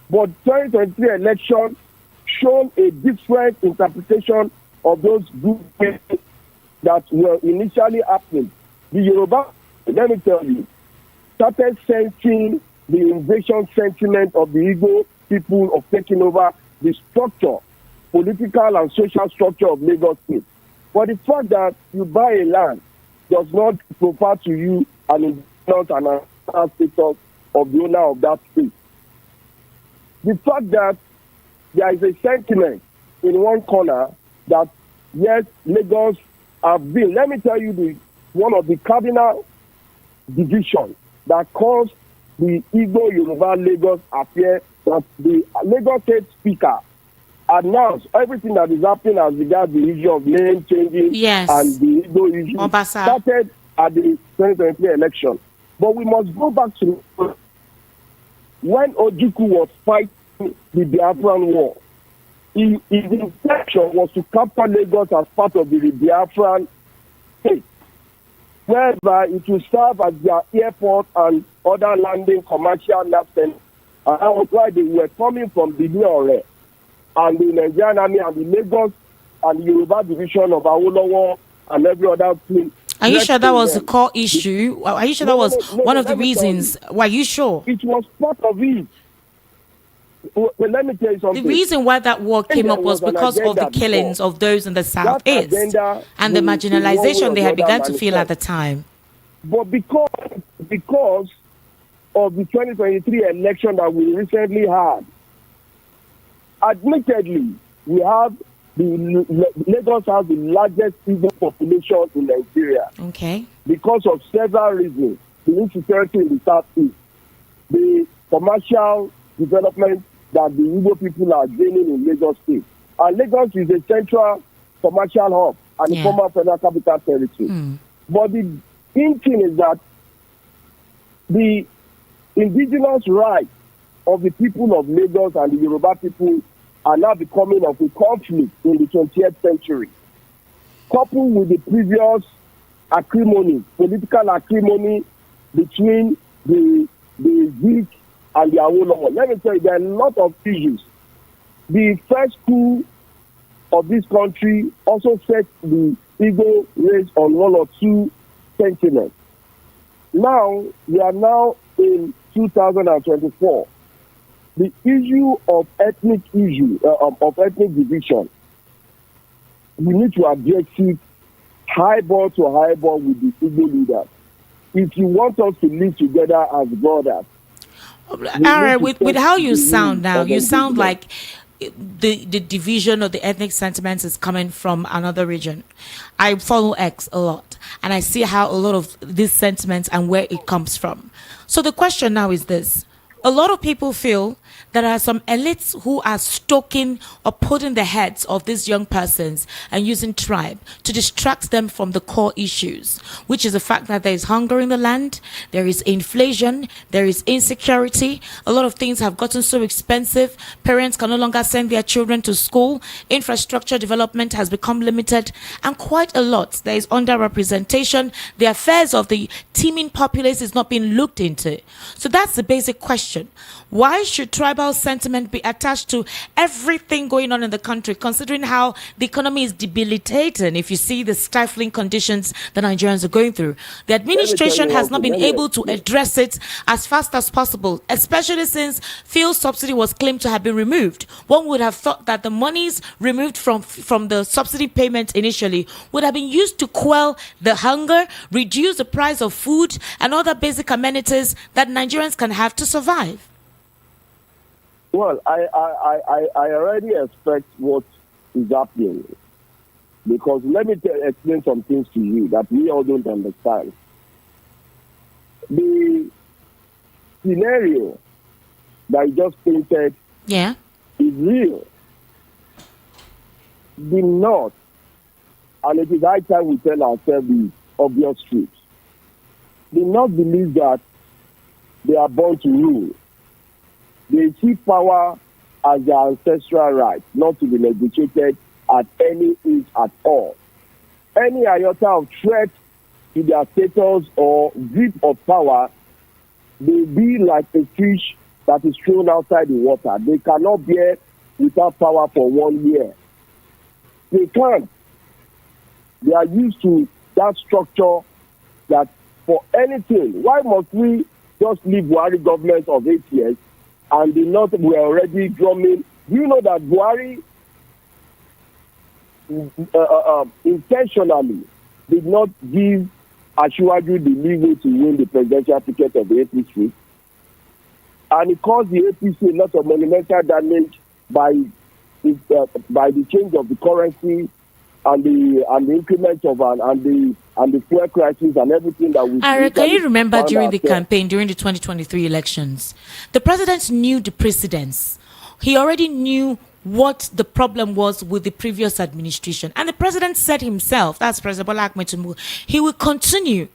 But 2023 election shown a different interpretation of those good things that were initially happening. The Yoruba, let me tell you, started sensing the invasion sentiment of the Igbo people of taking over the structure, political and social structure of Lagos State. But the fact that you buy a land does not profile to you an independent and status of the owner of that state. The fact that there is a sentiment in one corner that, yes, Lagos have been, let me tell you, one of the cardinal divisions that caused the Igbo Yoruba Lagos affair, that the Lagos State Speaker announced everything that is happening as regards the issue of name changing and the Igbo issue started at the 2023 election. But we must go back to when Ojukwu was fighting the Biafran war. His intention was to capture Lagos as part of the Biafran state, whereby it will serve as their airport and other landing commercial nav centers. And that was why they were coming from the Niger and the Nigerian army and the Lagos and the Yoruba division of Awolowo and every other thing. Are you sure that was the core issue? Are you sure that was one of the reasons? Were you sure? It was part of it. Well, let me tell you something. The reason why that war came up was because of the killings of those in the southeast and the marginalization they had begun to feel at the time. But because of the 2023 election that we recently had, admittedly, we have Lagos has the largest Igbo population in Nigeria. Okay. Because of several reasons. The insecurity in the southeast, the commercial development that the Igbo people are gaining in Lagos State. And Lagos is a central commercial hub and a former federal capital territory. But the thing is that the indigenous rights of the people of Lagos and the Yoruba people are now becoming of a conflict in the 20th century. Coupled with the previous acrimony, political acrimony between the Zik and the Awolowo. Let me tell you, there are a lot of issues. The first coup of this country also set the Igbo race on one or two sentiments. Now, we are now in 2024. The issue of ethnic division, we need to address it highball to highball with the Igbo leaders. If you want us to live together as brothers. Aaron, with how you sound now, you sound like the division or the ethnic sentiments is coming from another region. I follow X a lot, and I see how a lot of these sentiments and where it comes from. So the question now is this. A lot of people feel there are some elites who are stoking or putting the heads of these young persons and using tribe to distract them from the core issues, which is the fact that there is hunger in the land, there is inflation, there is insecurity. A lot of things have gotten so expensive. Parents can no longer send their children to school. Infrastructure development has become limited, and quite a lot. There is underrepresentation. The affairs of the teeming populace is not being looked into. So that's the basic question. Why should tribal sentiment be attached to everything going on in the country, considering how the economy is debilitating? If you see the stifling conditions that Nigerians are going through, the administration has not been able to address it as fast as possible, especially since fuel subsidy was claimed to have been removed. One would have thought that the monies removed from the subsidy payment initially would have been used to quell the hunger, reduce the price of food and other basic amenities that Nigerians can have to survive. Well, I already expect what is happening, because let me explain some things to you that we all don't understand. The scenario that you just painted is real. The North, and it is high time we tell ourselves the obvious truth. The North believe that they are born to rule. They see power as their ancestral right, not to be negotiated at any age at all. Any iota of threat to their status or grip of power, they be like a fish that is thrown outside the water. They cannot bear without power for 1 year. They can't. They are used to that structure that for anything. Why must we just leave Buhari government of 8 years and the North were already drumming? Do you know that Buhari intentionally did not give Asiwaju the leeway to win the presidential ticket of the APC? And it caused the APC a lot of monumental damage by the change of the currency and the increment of and the fuel crisis and everything that we. Can you remember during the campaign, during the 2023 elections, the president knew the precedents. He already knew what the problem was with the previous administration, and the president said himself, that's President Bola Ahmed Tinubu, he will continue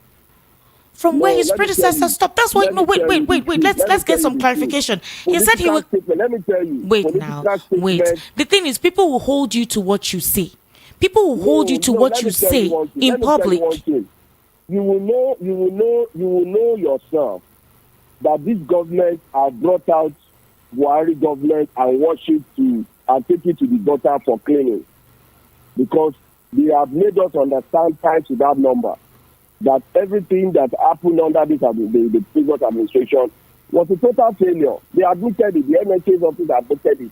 from where his predecessor stopped. That's why. No, wait. Let's get some clarification. He said he will. Let me tell you. Wait. The thing is, people will hold you to what you see. People will hold you to what you say in public. You will know yourself that this government has brought out Buhari government and wash it and take it to the gutter for cleaning, because they have made us understand times without number that everything that happened under the previous administration was a total failure. They admitted it. The MHA's office admitted it.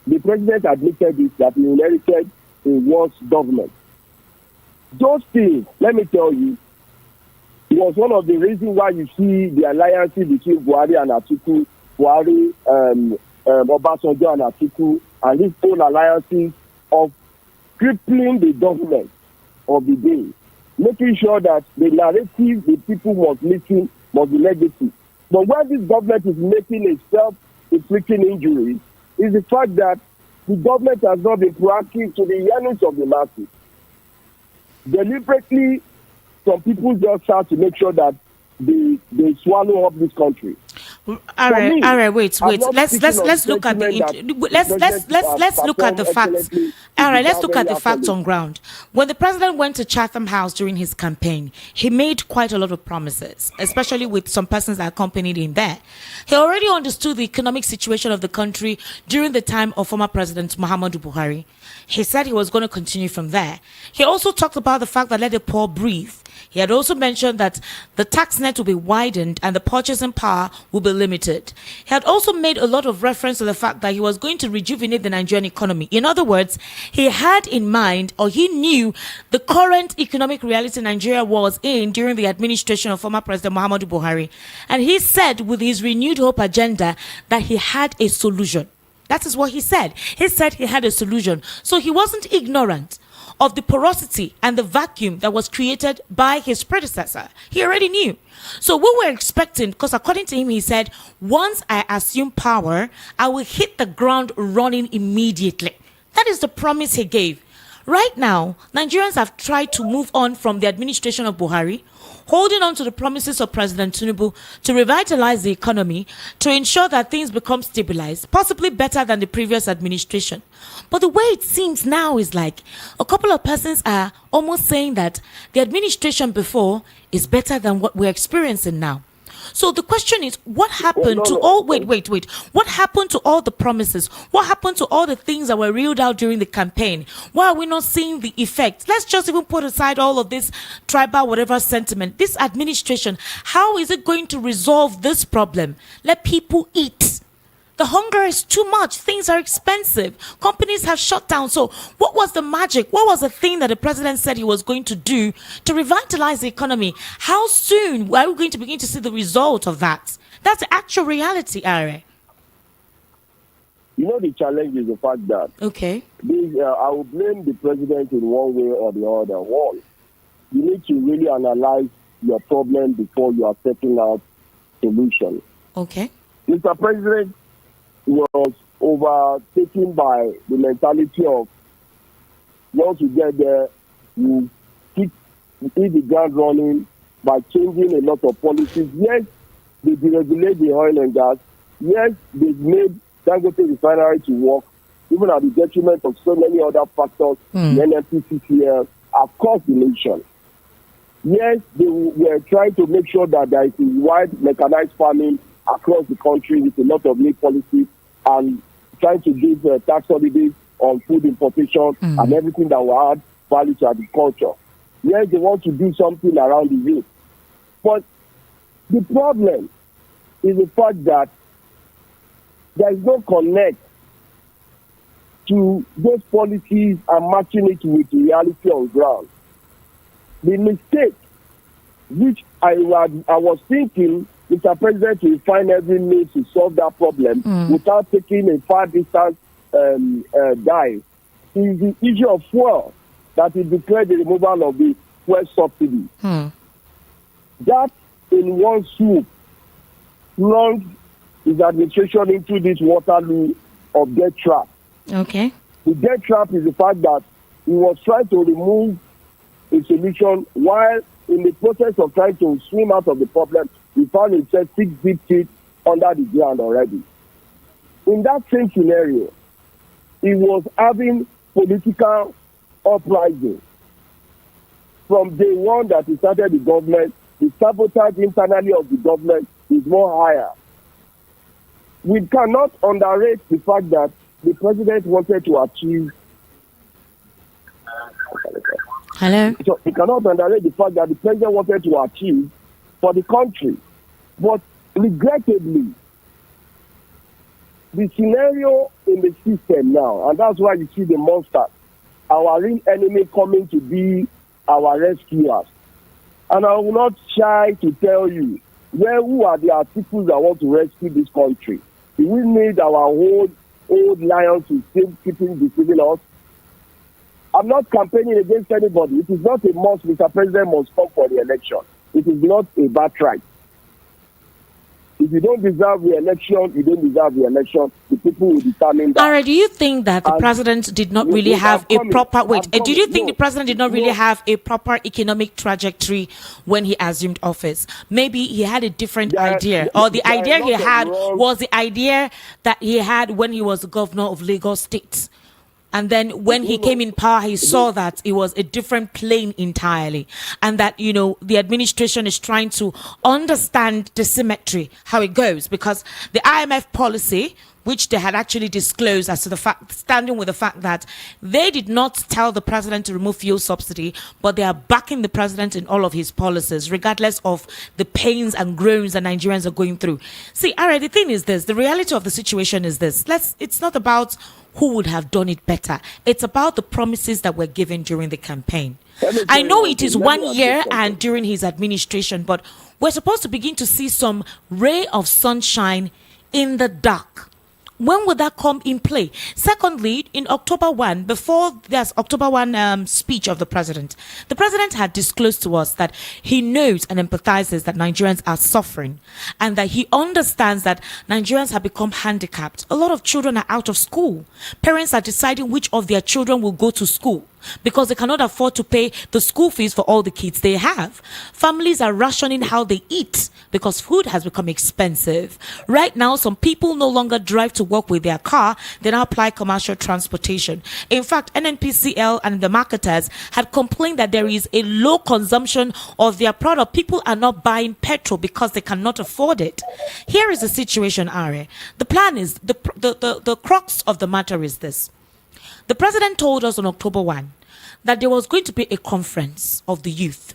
The president admitted it, that he inherited a worse government. Those things, let me tell you, it was one of the reasons why you see the alliance between Buhari and Atiku, Buhari, Obasanjo and Atiku, and these whole alliances of crippling the government of the day, making sure that the narrative the people must listen must be legacy. But when this government is making a self-inflicting injury, is the fact that the government has not been proactive to the yearnings of the masses. Deliberately, some people just have to make sure that they swallow up this country. All right. Wait. Let's look at let's look at the facts. All right, let's look at the facts on ground. When the president went to Chatham House during his campaign, he made quite a lot of promises, especially with some persons that accompanied him there. He already understood the economic situation of the country during the time of former President Muhammadu Buhari. He said he was going to continue from there. He also talked about the fact that let the poor breathe. He had also mentioned that the tax net will be widened and the purchasing power will be limited. He had also made a lot of reference to the fact that he was going to rejuvenate the Nigerian economy. In other words, he had in mind, or he knew, the current economic reality Nigeria was in during the administration of former President Muhammadu Buhari. And he said with his renewed hope agenda that he had a solution. That is what he said. He said he had a solution. So he wasn't ignorant of the porosity and the vacuum that was created by his predecessor. He already knew. So we were expecting, because according to him, he said, once I assume power, I will hit the ground running immediately. That is the promise he gave. Right now, Nigerians have tried to move on from the administration of Buhari, holding on to the promises of President Tinubu to revitalize the economy, to ensure that things become stabilized, possibly better than the previous administration. But the way it seems now is like a couple of persons are almost saying that the administration before is better than what we're experiencing now. So the question is, what happened to all... Wait. What happened to all the promises? What happened to all the things that were reeled out during the campaign? Why are we not seeing the effect? Let's just even put aside all of this tribal whatever sentiment. This administration, how is it going to resolve this problem? Let people eat. The hunger is too much. Things are expensive. Companies have shut down. So what was the magic? What was the thing that the president said he was going to do to revitalize the economy? How soon are we going to begin to see the result of that? That's the actual reality, Are. You know, the challenge is the fact that I will blame the president in one way or the other. One, you need to really analyze your problem before you are setting out solutions. Okay. Mr. President was overtaken by the mentality of once you get there, you hit the ground running by changing a lot of policies. Yes, they deregulate the oil and gas. Yes, they've made Dangote refinery to work, even at the detriment of so many other factors, the NNPCL, across the nation. Yes, they were trying to make sure that there is a wide mechanized farming across the country with a lot of new policies and trying to give tax holidays on food importation and everything that will add value to agriculture. Yes, they want to do something around the youth. But the problem is the fact that there is no connect to those policies and matching it with the reality on ground. The mistake, which I was thinking Mr. President will find every means to solve that problem without taking a far distance dive, is the issue of fuel that he declared the removal of the fuel subsidy. That in one swoop plunged his administration into this Waterloo of debt trap. Okay. The debt trap is the fact that he was trying to remove a solution while in the process of trying to swim out of the problem, he found himself 6 deep feet under the ground already. In that same scenario, he was having political uprising. From day one that he started the government, the sabotage internally of the government is more higher. We cannot underrate the fact that the president wanted to achieve. Hello? So we cannot underrate the fact that the president wanted to achieve for the country. But regrettably, the scenario in the system now, and that's why you see the monster, our real enemy coming to be our rescuers. And I will not shy to tell you, who are the articles that want to rescue this country? Do we need our old lions to still keeping deceiving us? I'm not campaigning against anybody. It is not a must. Mr. President must come for the election. It is not a birthright. If you don't deserve the election, you don't deserve the election. The people will determine that. All right, do you think that the president did not really have a proper... Wait, do you think the president did not really have a proper economic trajectory when he assumed office? Maybe he had a different idea. Or the idea he had was the idea that he had when he was the governor of Lagos State. And then when he came in power, he saw that it was a different plane entirely. And that, you know, the administration is trying to understand the symmetry, how it goes. Because the IMF policy, which they had actually disclosed as to the fact, standing with the fact that they did not tell the president to remove fuel subsidy, but they are backing the president in all of his policies, regardless of the pains and groans that Nigerians are going through. See, all right, the thing is this, the reality of the situation is this. It's not about who would have done it better. It's about the promises that were given during the campaign. I know it is 1 year and during his administration, but we're supposed to begin to see some ray of sunshine in the dark. When would that come in play? Secondly, in October 1, before there's October 1 speech of the president had disclosed to us that he knows and empathizes that Nigerians are suffering and that he understands that Nigerians have become handicapped. A lot of children are out of school. Parents are deciding which of their children will go to school because they cannot afford to pay the school fees for all the kids they have. Families are rationing how they eat because food has become expensive. Right now, some people no longer drive to work with their car. They now apply commercial transportation. In fact, NNPCL and the marketers had complained that there is a low consumption of their product. People are not buying petrol because they cannot afford it. Here is the situation, Are. The plan is, the crux of the matter is this. The president told us on October 1 that there was going to be a conference of the youth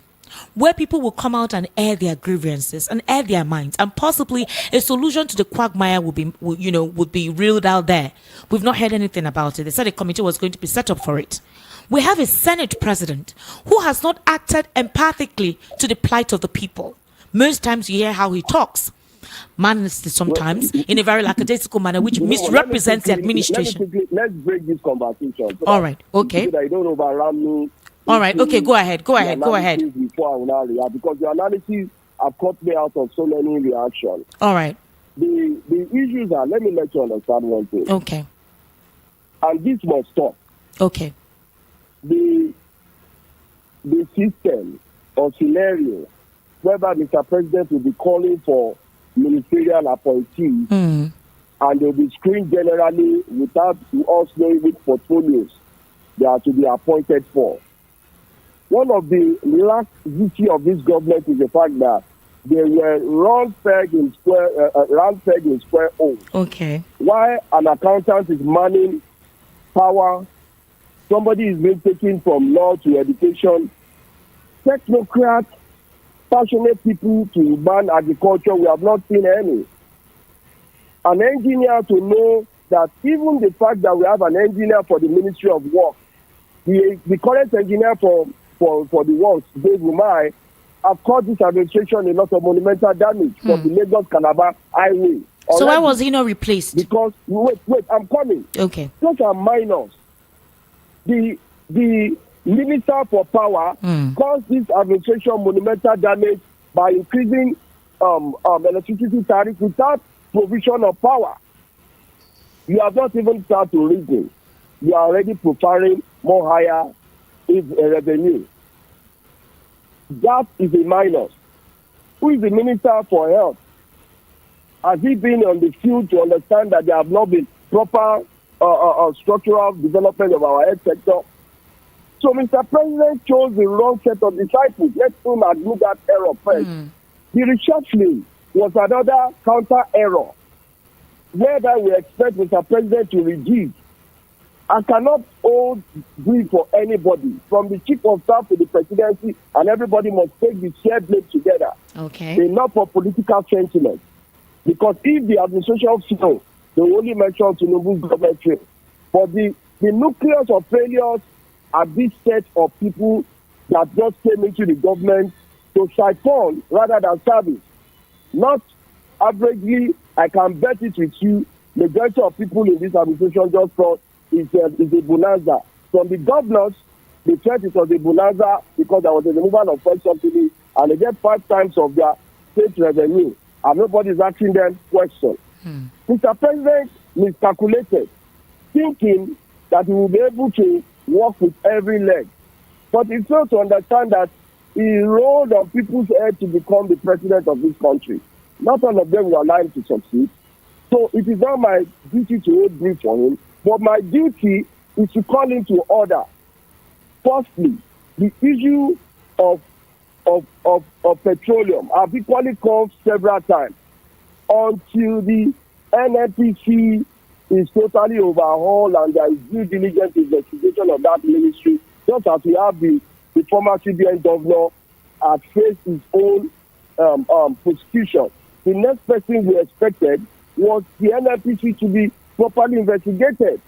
where people will come out and air their grievances and air their minds, and possibly a solution to the quagmire would be reeled out there. We've not heard anything about it. They said a committee was going to be set up for it. We have a Senate president who has not acted empathically to the plight of the people. Most times you hear how he talks. Manifestly sometimes in a very lackadaisical manner, which misrepresents the administration. Let's break this conversation. All right, okay. So I don't overrun me. All right, okay, go ahead. Before I will now react, because the analysis have caught me out of so many reactions. All right. The issues are, let me let you understand one thing. Okay. And this must stop. Okay. The system or scenario whereby Mr. President will be calling for ministerial appointees and they'll be screened generally without us knowing which portfolios they are to be appointed for. One of the last duty of this government is the fact that they were round peg in square hole. Okay. Why an accountant is manning power, somebody is being taken from law to education, technocrats, passionate people to ban agriculture, we have not seen any. An engineer to know that even the fact that we have an engineer for the Ministry of Work, the current engineer for the works, Dave Umai, have caused this administration a lot of monumental damage for the Lagos-Calabar highway. So why was he not replaced? Because, wait, I'm coming. Okay. Those are minors. The Minister for Power caused this administration monumental damage by increasing electricity tariff without provision of power. You have not even started to reason. You are already preparing more higher revenue. That is a minus. Who is the Minister for Health? Has he been on the field to understand that there have not been proper structural development of our health sector? So Mr. President chose the wrong set of disciples. Let's soon admit that error first. The reshuffling was another counter error, whereby we expect Mr. President to reduce. I cannot hold grief for anybody, from the chief of staff to the presidency, and everybody must take the shared blame together. Okay. Enough for political sentiment. Because if the administration fails, they will only mention Tinubu's government fail. But the nucleus of failures are this set of people that just came into the government to siphon rather than service. Not averagely, I can bet it with you, majority of people in this administration just thought it's a bonanza. From the governors, they felt it was a bonanza because there was a removal of first subsidy and they get 5 times of their state revenue and nobody is asking them questions. Mr. President miscalculated, thinking that he will be able to work with every leg. But he failed to understand that he rolled on people's head to become the president of this country. Not all of them were aligned to succeed. So it is not my duty to hold brief for him, but my duty is to call him to order. Firstly, the issue of petroleum. I've equally called several times. Until the NNPC is totally overhauled and there is due diligence investigation of that ministry, just as we have the former CBN governor had faced his own prosecution. The next person we expected was the NNPC to be properly investigated.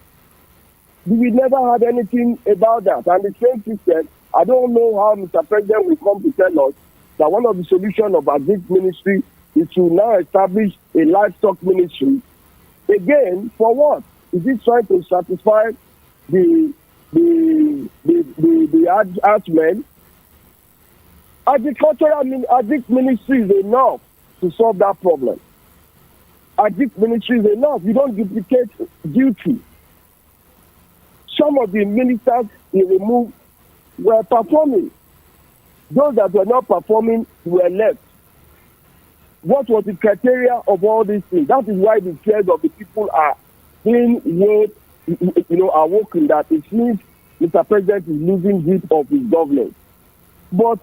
We never had anything about that. And the same system, I don't know how Mr. President will come to tell us that one of the solutions of our big ministry is to now establish a livestock ministry Again, for what? Is it trying to satisfy the herdsmen? Agric ministry is enough to solve that problem. Agric ministry is enough. You don't duplicate duty. Some of the ministers he removed were performing. Those that were not performing were left. What was the criteria of all these things? That is why the fears of the people are being awoken, that it means Mr. President is losing grip of his government. But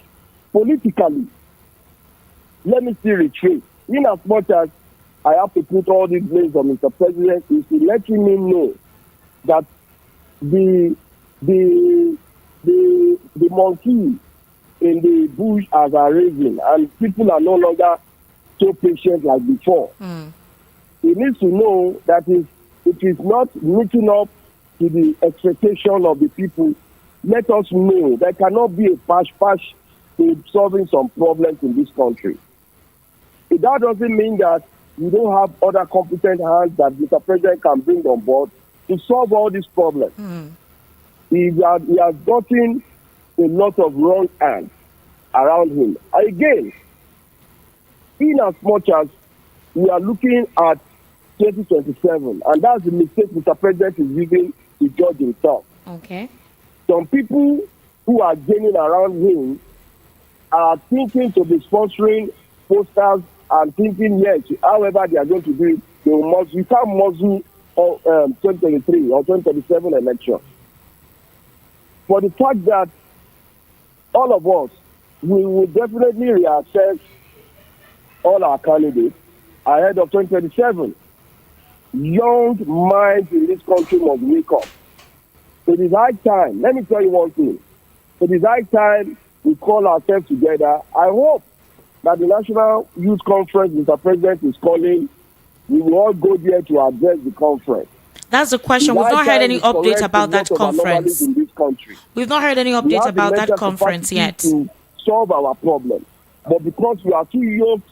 politically, let me still retrace. In as much as I have to put all these blames on Mr. President, is to let him know that the monkey in the bush are raising, and people are no longer so patient like before. He needs to know that if it is not meeting up to the expectation of the people, let us know there cannot be a patch in solving some problems in this country. That doesn't mean that we don't have other competent hands that Mr. President can bring on board to solve all these problems. He has gotten a lot of wrong hands around him. Again, in as much as we are looking at 2027, and that's the mistake Mr. President is using to judge himself. Okay. Some people who are gaining around him are thinking to be sponsoring posters and thinking, yes, however they are going to do it, you can't muzzle 2023 or 2027 election. For the fact that all of us, we will definitely reassess all our candidates ahead of 2027. Young minds in this country must wake up. It is high time. Let me tell you one thing. It is high time we call ourselves together. I hope that the National Youth Conference Mr. President is calling, we will all go there to address the conference. That's the question. We've not heard any update about that conference. We've not heard any update about that conference yet. To solve our problem. But because we are too yoked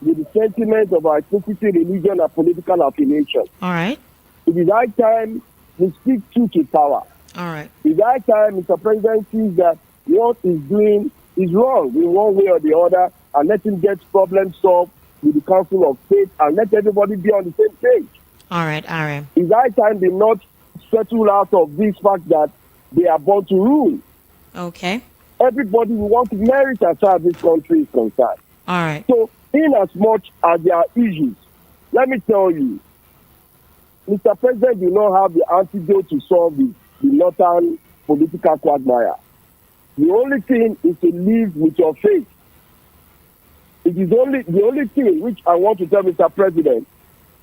with the sentiment of our ethnicity, religion, and political affiliation. All right. It is high time we speak truth to power. All right. It is high time Mr. President sees that what he's doing is wrong in one way or the other, and let him get problems solved with the Council of State, and let everybody be on the same page. All right. It's high time they not settle out of this fact that they are born to rule. Okay. Everybody will want to merit as far as this country is concerned. All right. So, in as much as there are issues, let me tell you, Mr. President do not have the antidote to solve the northern political quagmire. The only thing is to live with your faith. It is the only thing which I want to tell Mr. President,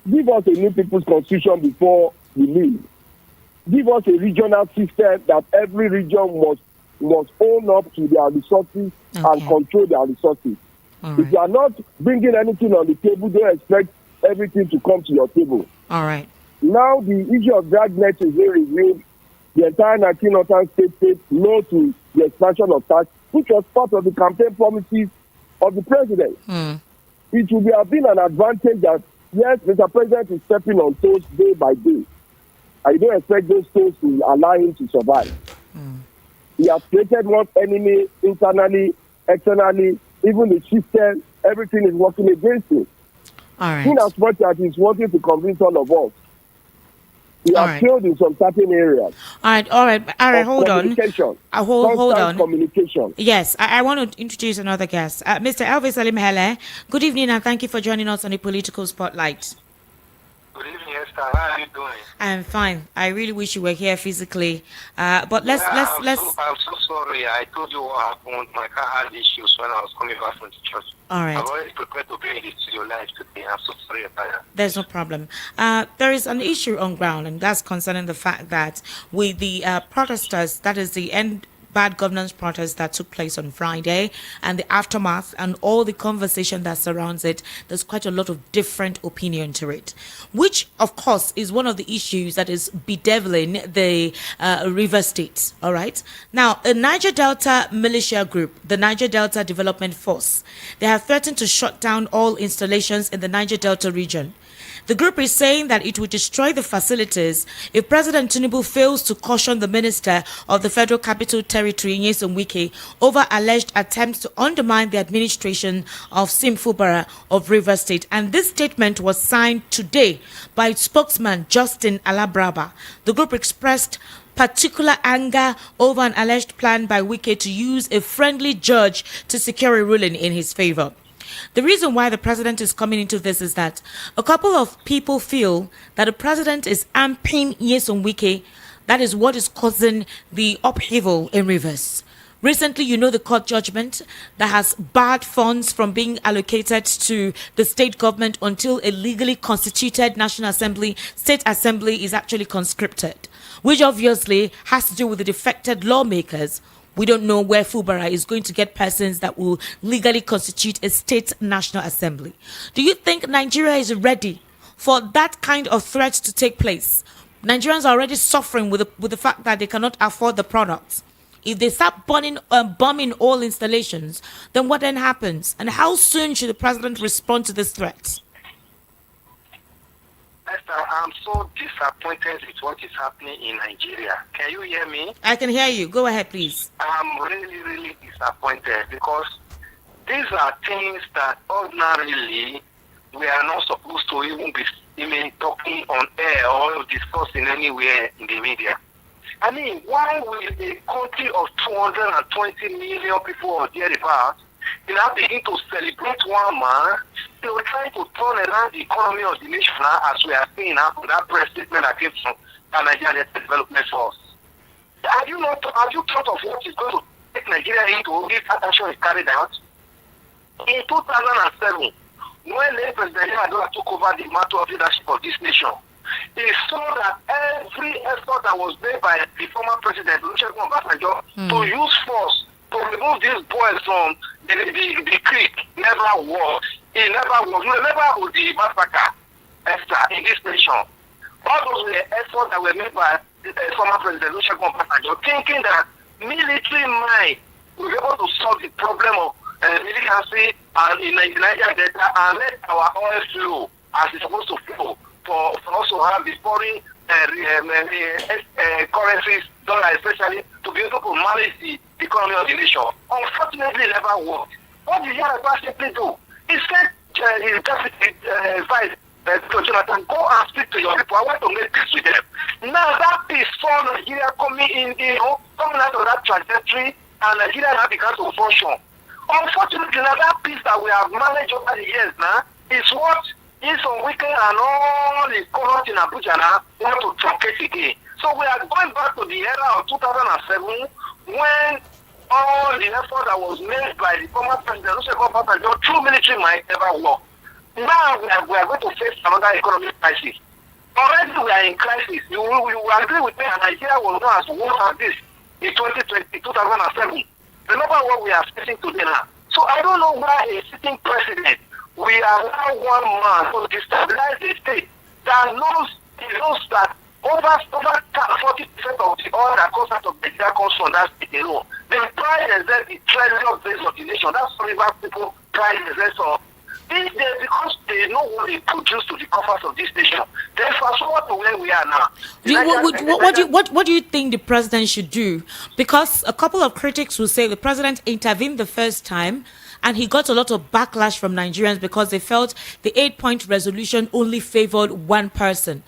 give us a new people's constitution before we leave. Give us a regional system that every region must own up to their resources and control their resources. Right. If you are not bringing anything on the table, don't expect everything to come to your table. All right. Now the issue of dragnet is being reviewed. The entire 19 northern states said no to the expansion of tax, which was part of the campaign promises of the president. It would have been an advantage that, yes, Mr. President is stepping on toes day by day. I don't expect those toes to allow him to survive. He has created one enemy internally, externally, even the system, everything is working against him. All right. In as much as he's wanting to convince all of us, he has failed in some certain areas. All right, hold on. Hold on. Communication. Yes, I want to introduce another guest. Mr. Elvis Salim Hele, good evening and thank you for joining us on the Political Spotlight. Good evening, Esther. How are you doing? I'm fine. I really wish you were here physically. But let's. I'm so sorry. I told you what happened. My car had issues when I was coming back from the church. All right. I'm already prepared to be in the studio live today. I'm so sorry about that. There's no problem. There is an issue on ground, and that's concerning the fact that with the protesters, that is the bad governance protest that took place on Friday and the aftermath and all the conversation that surrounds it, there's quite a lot of different opinion to it, which of course is one of the issues that is bedeviling the River State. All right. Now, a Niger Delta militia group, the Niger Delta Development Force, they have threatened to shut down all installations in the Niger Delta region. The group is saying that it would destroy the facilities if President Tinubu fails to caution the Minister of the Federal Capital Territory, Nyesom Wike, over alleged attempts to undermine the administration of Sim Fubara of Rivers State. And this statement was signed today by its spokesman, Justin Alabraba. The group expressed particular anger over an alleged plan by Wike to use a friendly judge to secure a ruling in his favor. The reason why the president is coming into this is that a couple of people feel that the president is amping Nyesom Wike. That is what is causing the upheaval in Rivers. Recently, you know, the court judgment that has barred funds from being allocated to the state government until a legally constituted National Assembly, State Assembly is actually conscripted, which obviously has to do with the defected lawmakers. We don't know where Fubara is going to get persons that will legally constitute a state National Assembly. Do you think Nigeria is ready for that kind of threat to take place? Nigerians are already suffering with the fact that they cannot afford the products. If they start bombing all installations, then what then happens? And how soon should the president respond to this threat? Esther, I'm so disappointed with what is happening in Nigeria. Can you hear me? I can hear you. Go ahead, please. I'm really, really disappointed because these are things that ordinarily we are not supposed to even be talking on air or discussing anywhere in the media. I mean, why will a country of 220 million people or thereabouts now begin to celebrate one man? They were trying to turn around the economy of the nation now, as we are seeing now from that press statement that came from the Nigerian Development Force. Have you thought of what is going to take Nigeria into if that action is carried out? In 2007, when the President Nigeria took over the mantle of leadership of this nation, he saw that every effort that was made by the former president, Olusegun Obasanjo, to use force to remove these boys from the creek never worked. It never worked. We never would the massacre in this nation. All those were efforts that were made by the former president, Olusegun Obasanjo, thinking that military might will be able to solve the problem of militancy in the Niger Delta and let our oil flow as it's supposed to flow. For also have the foreign currencies, dollar especially, to be able to manage the economy of the nation. Unfortunately, it never worked. What did Yaraba simply do? He said his deputy vice to Jonathan, go and speak to your people. I want to make peace with them. Now that peace for Nigeria coming in, coming out of that trajectory, and Nigeria now began to function. Unfortunately, now that peace that we have managed over the years now is what Nyesom Wike and all the current in Abuja now want to truncate again. So we are going back to the era of 2007 when all the effort that was made by the former president Olusegun Obasanjo through military might never work. Now we are going to face another economic crisis. Already we are in crisis. You will agree with me that Nigeria was not as worse as this in 2007. Remember what we are facing today now. So I don't know why a sitting president we allow one man to destabilize the state that knows that over 40% of the oil that comes out of Nigeria comes from that state alone. They pride themselves the treasure base of the nation. That's what River people pride themselves on. These days, because they know what they produce to the coffers of this nation, they fast forward to where we are now. What do you think the president should do? Because a couple of critics will say the president intervened the first time, and he got a lot of backlash from Nigerians because they felt the 8-point resolution only favored one person.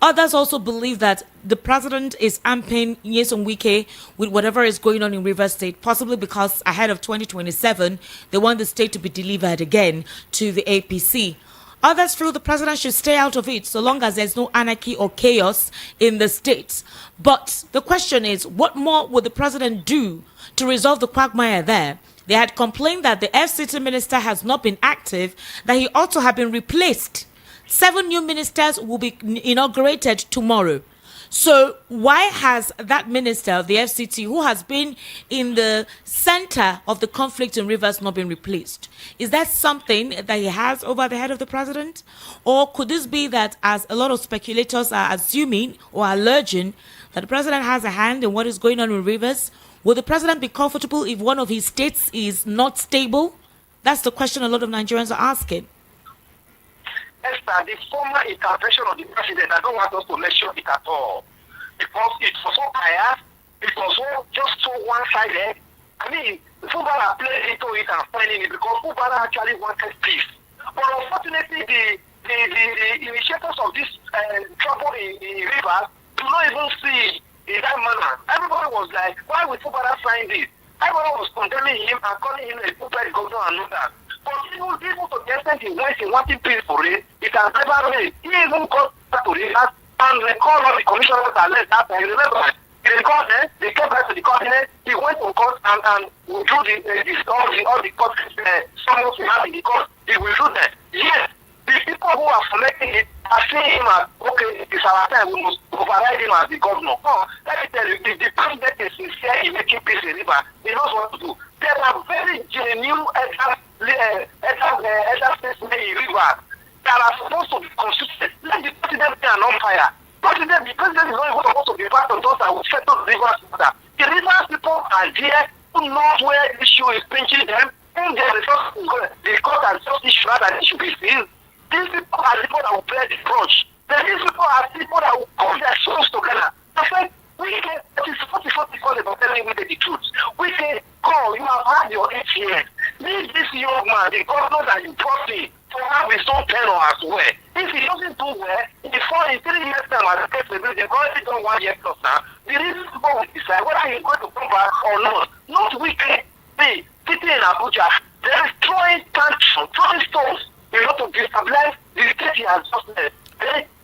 Others also believe that the president is amping Nyesom Wike with whatever is going on in Rivers State, possibly because ahead of 2027, they want the state to be delivered again to the APC. Others feel the president should stay out of it so long as there's no anarchy or chaos in the state. But the question is, what more would the president do to resolve the quagmire there? They had complained that the FCT minister has not been active, that he ought to have been replaced. 7 new ministers will be inaugurated tomorrow. So why has that minister of the FCT, who has been in the center of the conflict in Rivers, not been replaced? Is that something that he has over the head of the president? Or could this be that, as a lot of speculators are assuming or alleging, that the president has a hand in what is going on in Rivers? Will the president be comfortable if one of his states is not stable? That's the question a lot of Nigerians are asking. Esther, the former intervention of the president, I don't want us to mention it at all. Because it was so biased, it was just so one-sided. I mean, Fubara played into it and finding it because Fubara actually wanted peace. But unfortunately, the initiators of this trouble in Rivers do not even see in that manner. Everybody was like, why would Fubara sign this? Everyone was condemning him and calling him a puppet governor and all that. But people to the extent he went in wanting peace for it, it has never rained. He even got back to Rivers and recalled all the commissioners that left that time. Remember, he recalled them, they came back to the continent, he went to court and withdrew all the court summons we have in the court, he withdrew them. Yes, the people who are selecting it are seeing him as, okay, it's our time, we must override him as the governor. Oh, let me tell you, the president is sincere in making peace in River. He knows what to do. There are very genuine elder statesmen in River that are supposed to be consistent. Let the president be on fire. The president is not even supposed to be part of those that will settle the Rivers matter. The Rivers people are there who knows where the issue is pinching them, who they are the court has just issued that they should be seized. These people are people that will bear the grudge. These people are people that will come their souls together. I said, we can, it is 44 people about telling me the truth. We say, come, you have had your 8 years. Leave this young man, the governor that you brought in, to have his own tenor as well. If he doesn't do well, in 3 years time, as a case will be, they've already done 1 year plus now. The reason people will decide whether he's going to come back or not. Not weekend. They sitting in Abuja, they're throwing tantrums, throwing stones, to destabilize the state he has just left.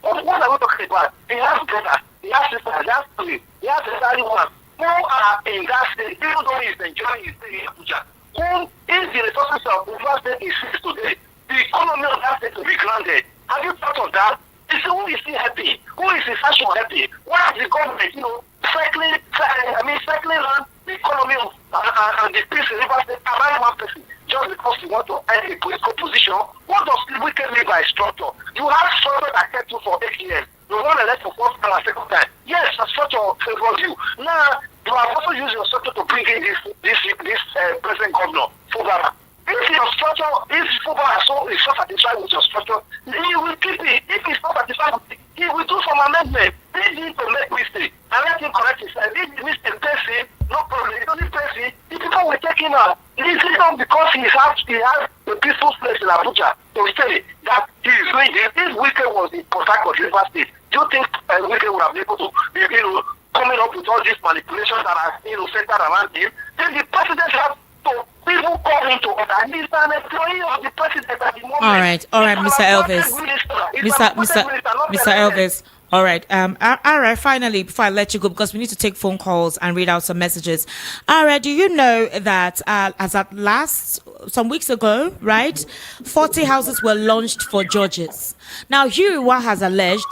What are we talking about? He has brother, he has sister, he has family, he has elderly one who are in that state, even though he's enjoying his stay in Abuja. Who is the resources of the state is today? The economy of that state will be grounded. Have you thought of that? Who is he happy? Who is his fashion happy? Why is the government, cycling around the economy of and the peace in River State around one person just because you want to end a political position? What does the wicked live by structure? You have structure that kept you for 8 years. You want to elect for first time and second time. Yes, the structure favors you. Now, you have also used your structure to bring in this present governor, Fubara. If your structure, if Fubara is so satisfied with your structure, he will keep it. If he's not satisfied with it, he will do some amendment. He needs to make mistake and let him correct himself. If the mistake pays him, no problem. He doesn't pay him, the people will take him out. This is not because he has a peaceful place in Abuja to say that he is doing this. This weekend was in Port Harcourt, River State. Do you think weekend would have been able to be coming up with all these manipulations that are centered around him? Then the president has to people come into order. He's an employee of the president at the moment. All right, Mr. Elvis. Mr. Elvis. All right. All right. Finally, before I let you go, because we need to take phone calls and read out some messages. All right. Do you know that as at some weeks ago, right, 40 houses were launched for judges. Now, Huriwa has alleged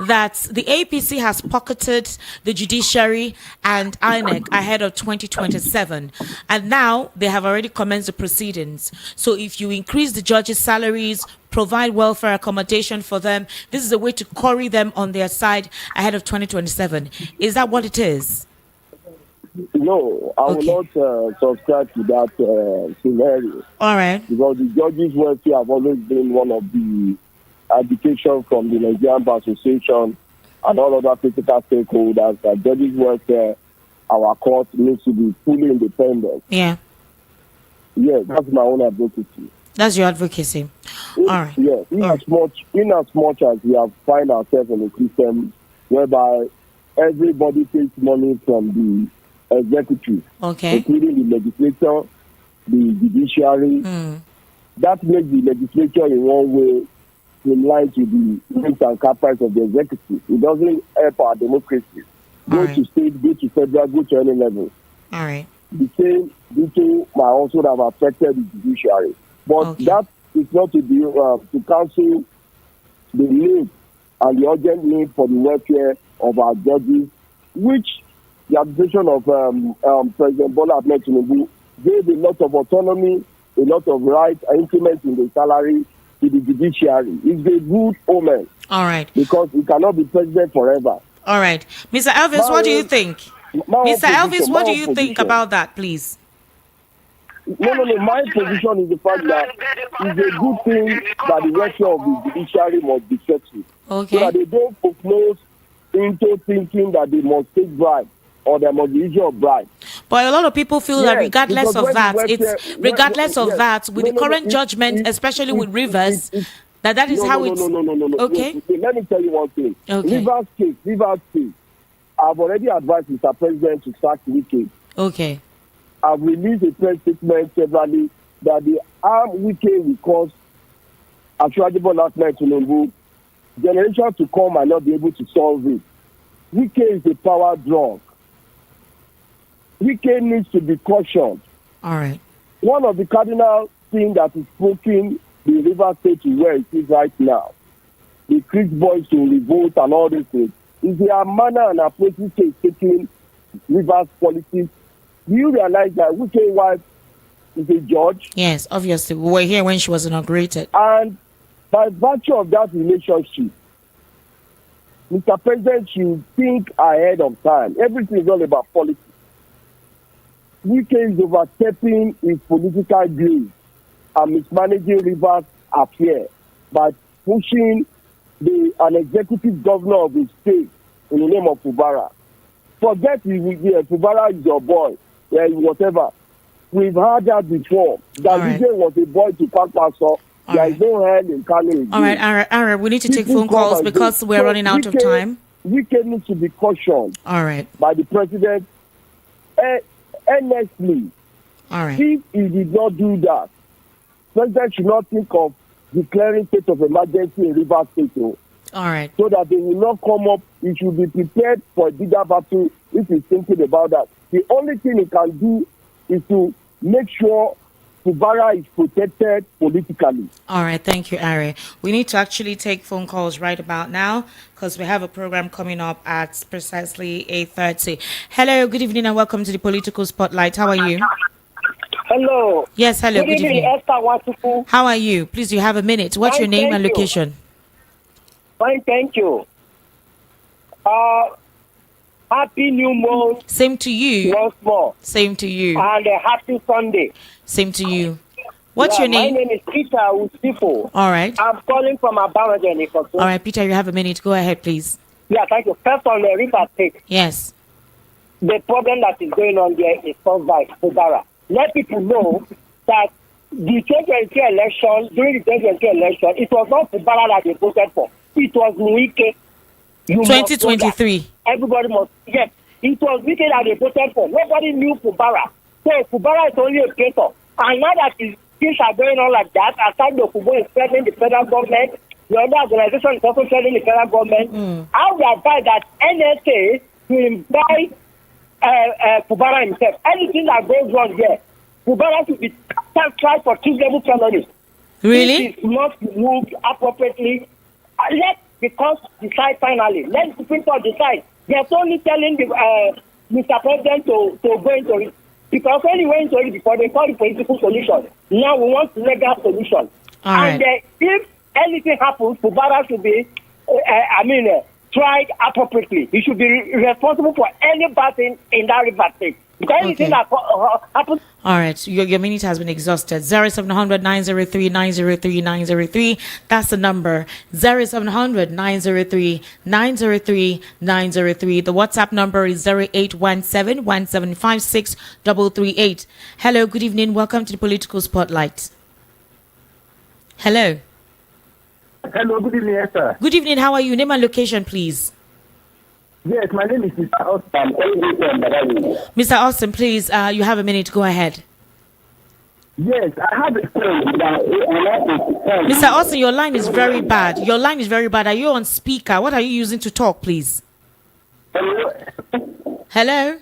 that the APC has pocketed the judiciary and INEC ahead of 2027, and now they have already commenced the proceedings. So, if you increase the judges' salaries, provide welfare accommodation for them, this is a way to curry them on their side ahead of 2027. Is that what it is? No, I will not subscribe to that scenario. All right. Because the judges' welfare have always been one of the advocations from the Nigerian Bar Association and all other critical stakeholders that judges' welfare, our court needs to be fully independent. Yeah. Yes, that's my own advocacy. That's your advocacy. All right. Yes, in as much as we have find ourselves in a system whereby everybody takes money from the executive, including the legislature, the judiciary. That makes the legislature in one way in line to the rings and capitals of the executive. It doesn't help our democracy. Go to state, go to federal, go to any level. All right. The same detail might also have affected the judiciary. But that is not to be to cancel the need and the urgent need for the welfare of our judges, which the administration of President Bola Ahmed Tinubu gave a lot of autonomy, a lot of rights, and increments in the salary to the judiciary. It's a good omen. All right. Because he cannot be president forever. All right. Mr. Elvis, what do you think? Mr. Elvis, what do you think about that, please? No. My position is the fact that it's a good thing that the welfare of the judiciary must be settled. Okay. So that they don't foreclose into thinking that they must take bribe or there must be issue of bribe. But a lot of people feel that regardless of that, with the current judgment, especially with Rivers, that is how it's... No. Okay. Let me tell you one thing. Okay. Rivers case, I've already advised Mr. President to sack Wike. Okay. I've released a press statement severally that the arm Wike will cause attributable last night to Tinubu. Generations to come might not be able to solve it. Wike is a power drug. Wike needs to be cautioned. All right. One of the cardinal things that is poking the River State to where it is right now, the Chris boys to revolt and all these things, is their manner and approach Wike is taking Rivers politics. Do you realize that Wike's wife is a judge? Yes, obviously. We were here when she was inaugurated. And by virtue of that relationship, Mr. President should think ahead of time. Everything is all about politics. Wike is overstepping his political views and mismanaging Rivers' affair by pushing an executive governor of the state in the name of Fubara. Forget Fubara is your boy, whatever. We've heard that before. That Vijay was a boy to Pakpaso. There is no hell in Kano. All right. We need to take phone calls because we're running out of time. Wike needs to be cautioned. All right. By the president. Honestly, all right. If he did not do that, president should not think of declaring state of emergency in Rivers State. All right. So that they will not come up. He should be prepared for a bigger battle if he's thinking about that. The only thing he can do is to make sure Fubara is protected politically. All right, thank you, Ari. We need to actually take phone calls right about now because we have a program coming up at precisely 8:30. Hello, good evening and welcome to the Political Spotlight. How are you? Hello. Yes, hello, good evening. Esther Watuku. How are you? Please, you have a minute. What's your name and location? Fine, thank you. Happy New Month. Same to you. Once more. Same to you. And a happy Sunday. Same to you. What's your name? My name is Peter Usifu. All right. I'm calling from Abarajan. All right, Peter, you have a minute. Go ahead, please. Yeah, thank you. First on the River State. Yes. The problem that is going on there is solved by Fubara. Let people know that the 2023 election, during the 2023 election, it was not Fubara that they voted for. It was Wike. 2023. Everybody must, yes. It was Wike that they voted for. Nobody knew Fubara. So Fubara is only a traitor. And now that things are going on like that, aside the Fubo is threatening the federal government, the other organization is also threatening the federal government. I would advise that NSA to invite Fubara himself. Anything that goes wrong here, Fubara should be tried for 2-level felonies. Really? It is not moved appropriately. Let the court decide finally. Let the Supreme Court decide. They're only telling the, Mr. President to go into it. Because when he went into it before, they called the political solution. Now we want legal solution. And if anything happens, Fubara should be, tried appropriately. He should be responsible for any bad thing in that river state. Because anything that happens. All right, your minute has been exhausted. 0700 903 903 903. That's the number. 0700 903 903 903. The WhatsApp number is 0817 1756 338. Hello, good evening. Welcome to the Political Spotlight. Hello. Hello, good evening, Esther. Good evening. How are you? Name and location, please. Yes, my name is Mr. Austin. Mr. Austin, please, you have a minute. Go ahead. Yes, I have a friend. Mr. Austin, your line is very bad. Your line is very bad. Are you on speaker? What are you using to talk, please? Hello? Hello?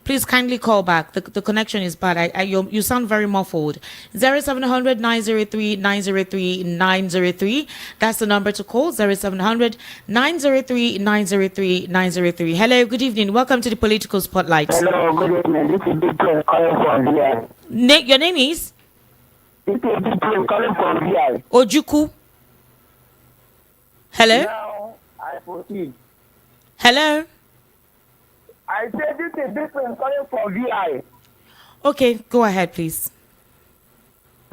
Please kindly call back. The connection is bad. You sound very muffled. 0700 903 903 903. That's the number to call. 0700 903 903 903. Hello, good evening. Welcome to the Political Spotlight. Hello, good evening. This is Victor calling from VI. Your name is? This is Victor calling from VI. Ojuku. Hello? Now, I proceed. Hello? I said this is different calling from VI. Okay, go ahead, please.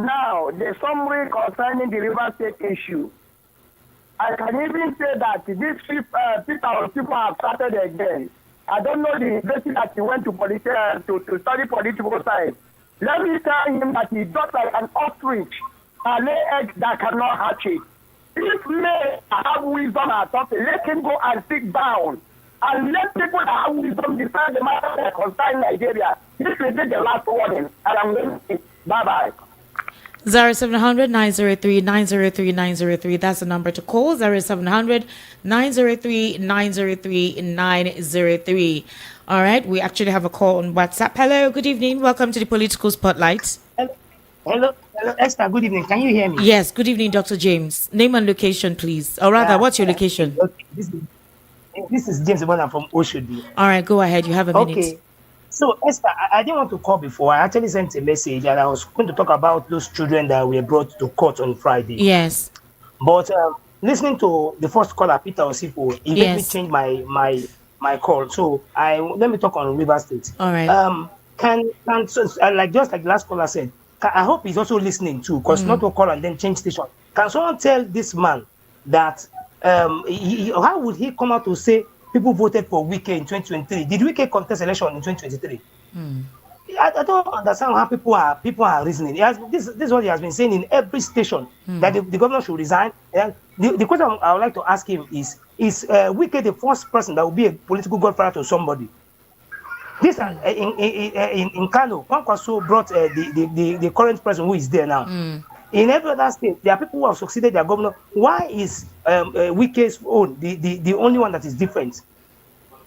Now, the summary concerning the River State issue. I can even say that these people have started again. I don't know the university that he went to study political science. Let me tell him that he's just like an ostrich, a lay egg that cannot hatch it. If may have wisdom or something, let him go and sit down. And let people that have wisdom decide the matter that concern Nigeria. This will be the last warning. And I'm going to say bye-bye. 0700 903 903 903. That's the number to call. 0700 903 903 903. All right, we actually have a call on WhatsApp. Hello, good evening. Welcome to the Political Spotlight. Hello, Esther. Good evening. Can you hear me? Yes, good evening, Dr. James. Name and location, please. Or rather, what's your location? Okay, this is James Bona from Oshodi. All right, go ahead. You have a minute. Okay. So, Esther, I didn't want to call before. I actually sent a message and I was going to talk about those children that were brought to court on Friday. Yes. But listening to the first caller, Peter Osipo, it made me change my call. So, let me talk on River State. All right. Like just like the last caller said, I hope he's also listening too, because not to call and then change station. Can someone tell this man that how would he come out to say people voted for Wike in 2023? Did Wike contest election in 2023? I don't understand how people are reasoning. This is what he has been saying in every station, that the governor should resign. And the question I would like to ask him is Wike the first person that will be a political godfather to somebody? This in Kano, Kwankwaso brought the current person who is there now. In every other state, there are people who have succeeded their governor. Why is Wike's own the only one that is different?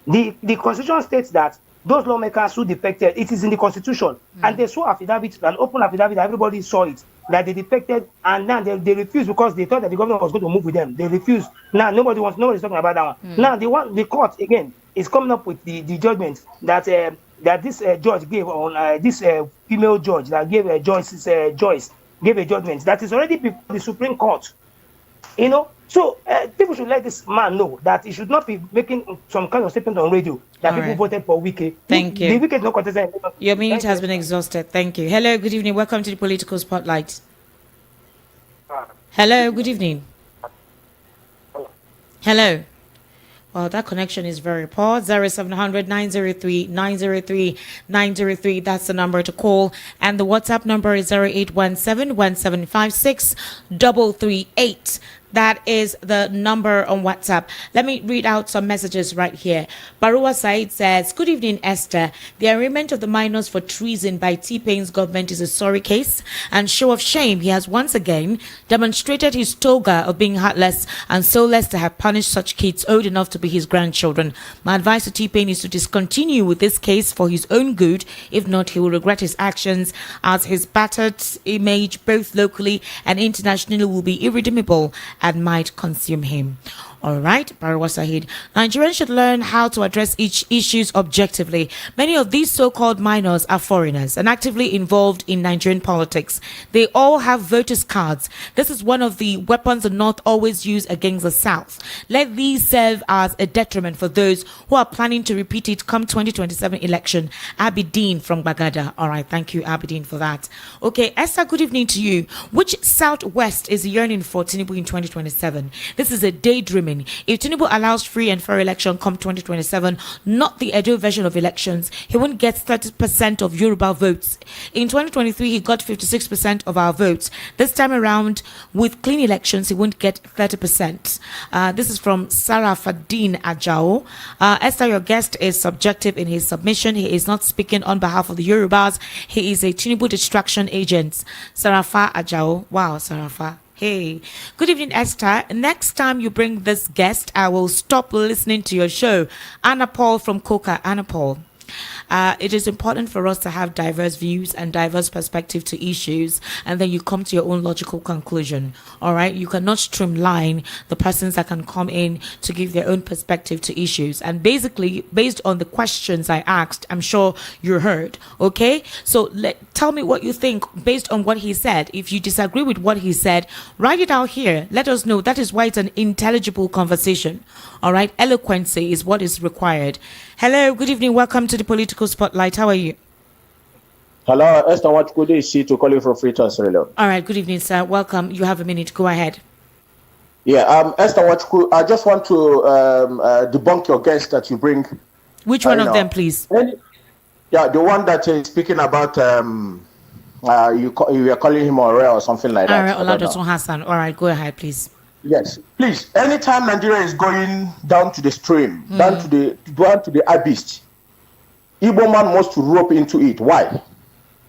The constitution states that those lawmakers who defected, it is in the constitution, and they saw affidavit, an open affidavit, everybody saw it, that they defected, and now they refused because they thought that the governor was going to move with them. They refused. Now nobody's talking about that one. Now the court again is coming up with the judgment that this judge gave on this female judge that gave Joyce gave a judgment that is already before the Supreme Court. You know, so people should let this man know that he should not be making some kind of statement on radio that All people right. voted for Wike. Thank you. The Wike is not contested. Your minute has been exhausted. Thank you. Hello, good evening. Welcome to the Political Spotlight. Hello, good evening. Hello. Well, that connection is very poor. 0700 903 903 903. That's the number to call. And the WhatsApp number is 0817 1756 338. That is the number on WhatsApp. Let me read out some messages right here. Barua Said says, good evening, Esther. The arraignment of the minors for treason by T-Pain's government is a sorry case and show of shame. He has once again demonstrated his toga of being heartless and soulless to have punished such kids old enough to be his grandchildren. My advice to T-Pain is to discontinue with this case for his own good. If not, he will regret his actions, as his battered image both locally and internationally will be irredeemable and might consume him. All right, Barwa Sahid. Nigerians should learn how to address each issues objectively. Many of these so-called minors are foreigners and actively involved in Nigerian politics. They all have voters' cards. This is one of the weapons the North always use against the South. Let these serve as a detriment for those who are planning to repeat it come 2027 election. Abidin from Bagada. All right, thank you, Abidin, for that. Okay, Esther, good evening to you. Which Southwest is yearning for Tinubu in 2027? This is a daydreaming. If Tinubu allows free and fair election come 2027, not the Edo version of elections, he won't get 30% of Yoruba votes. In 2023, he got 56% of our votes. This time around, with clean elections, he won't get 30%. This is from Sarah Fadin Ajao. Esther, your guest is subjective in his submission. He is not speaking on behalf of the Yorubas. He is a Tinubu distraction agent. Sarafa Ajao. Wow, Sarafa. Hey, good evening, Esther. Next time you bring this guest, I will stop listening to your show. Anna Paul from Coca. Anna Paul. It is important for us to have diverse views and diverse perspective to issues, and then you come to your own logical conclusion. All right, you cannot streamline the persons that can come in to give their own perspective to issues. And basically, based on the questions I asked, I'm sure you heard. Okay, so tell me what you think based on what he said. If you disagree with what he said, write it out here. Let us know. That is why it's an intelligible conversation. All right, eloquency is what is required. Hello, good evening. Welcome to the Political Spotlight. How are you? Hello, Esther Watchkude is to call you from Freetown, Sierra Leone. All right, good evening, sir. Welcome. You have a minute. Go ahead. Yeah, Esther Watchkude, I just want to debunk your guest that you bring. Which one of them, please? Yeah, the one that is speaking about you were calling him Ore or something like that. Oladosun Hassan. All right, go ahead, please. Yes, please. Anytime Nigeria is going down to the stream, down to the abyss, Igbo man wants to rope into it. Why?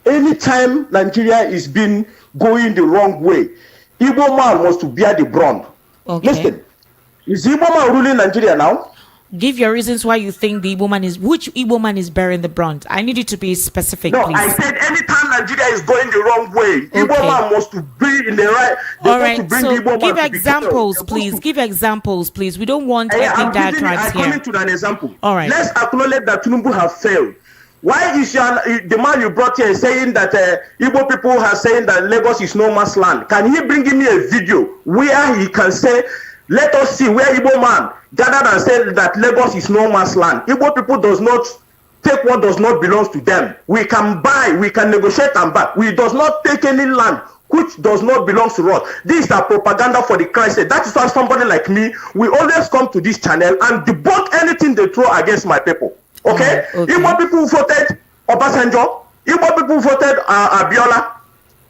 Anytime Nigeria is going the wrong way, Igbo man wants to bear the brunt. Okay. Listen, is Igbo man ruling Nigeria now? Give your reasons why you think the Igbo man is, which Igbo man is bearing the brunt. I need you to be specific, no, please. I said anytime Nigeria is going the wrong way, Igbo man wants to be in the right. All right, so give examples, please. Give examples, please. We don't want ethnic diatribes here. I'm coming to an example. All right. Let's acknowledge that Tinubu have failed. Why is the man you brought here saying that Igbo people are saying that Lagos is no man's land? Can he bring me a video where he can say, let us see where Igbo man gathered and said that Lagos is no man's land? Igbo people does not take what does not belong to them. We can buy, we can negotiate and buy. We does not take any land which does not belong to us. This is a propaganda for the Christ. That is why somebody like me, we always come to this channel and debunk anything they throw against my people. Okay? Igbo people voted Obasanjo. Igbo people voted Abiola.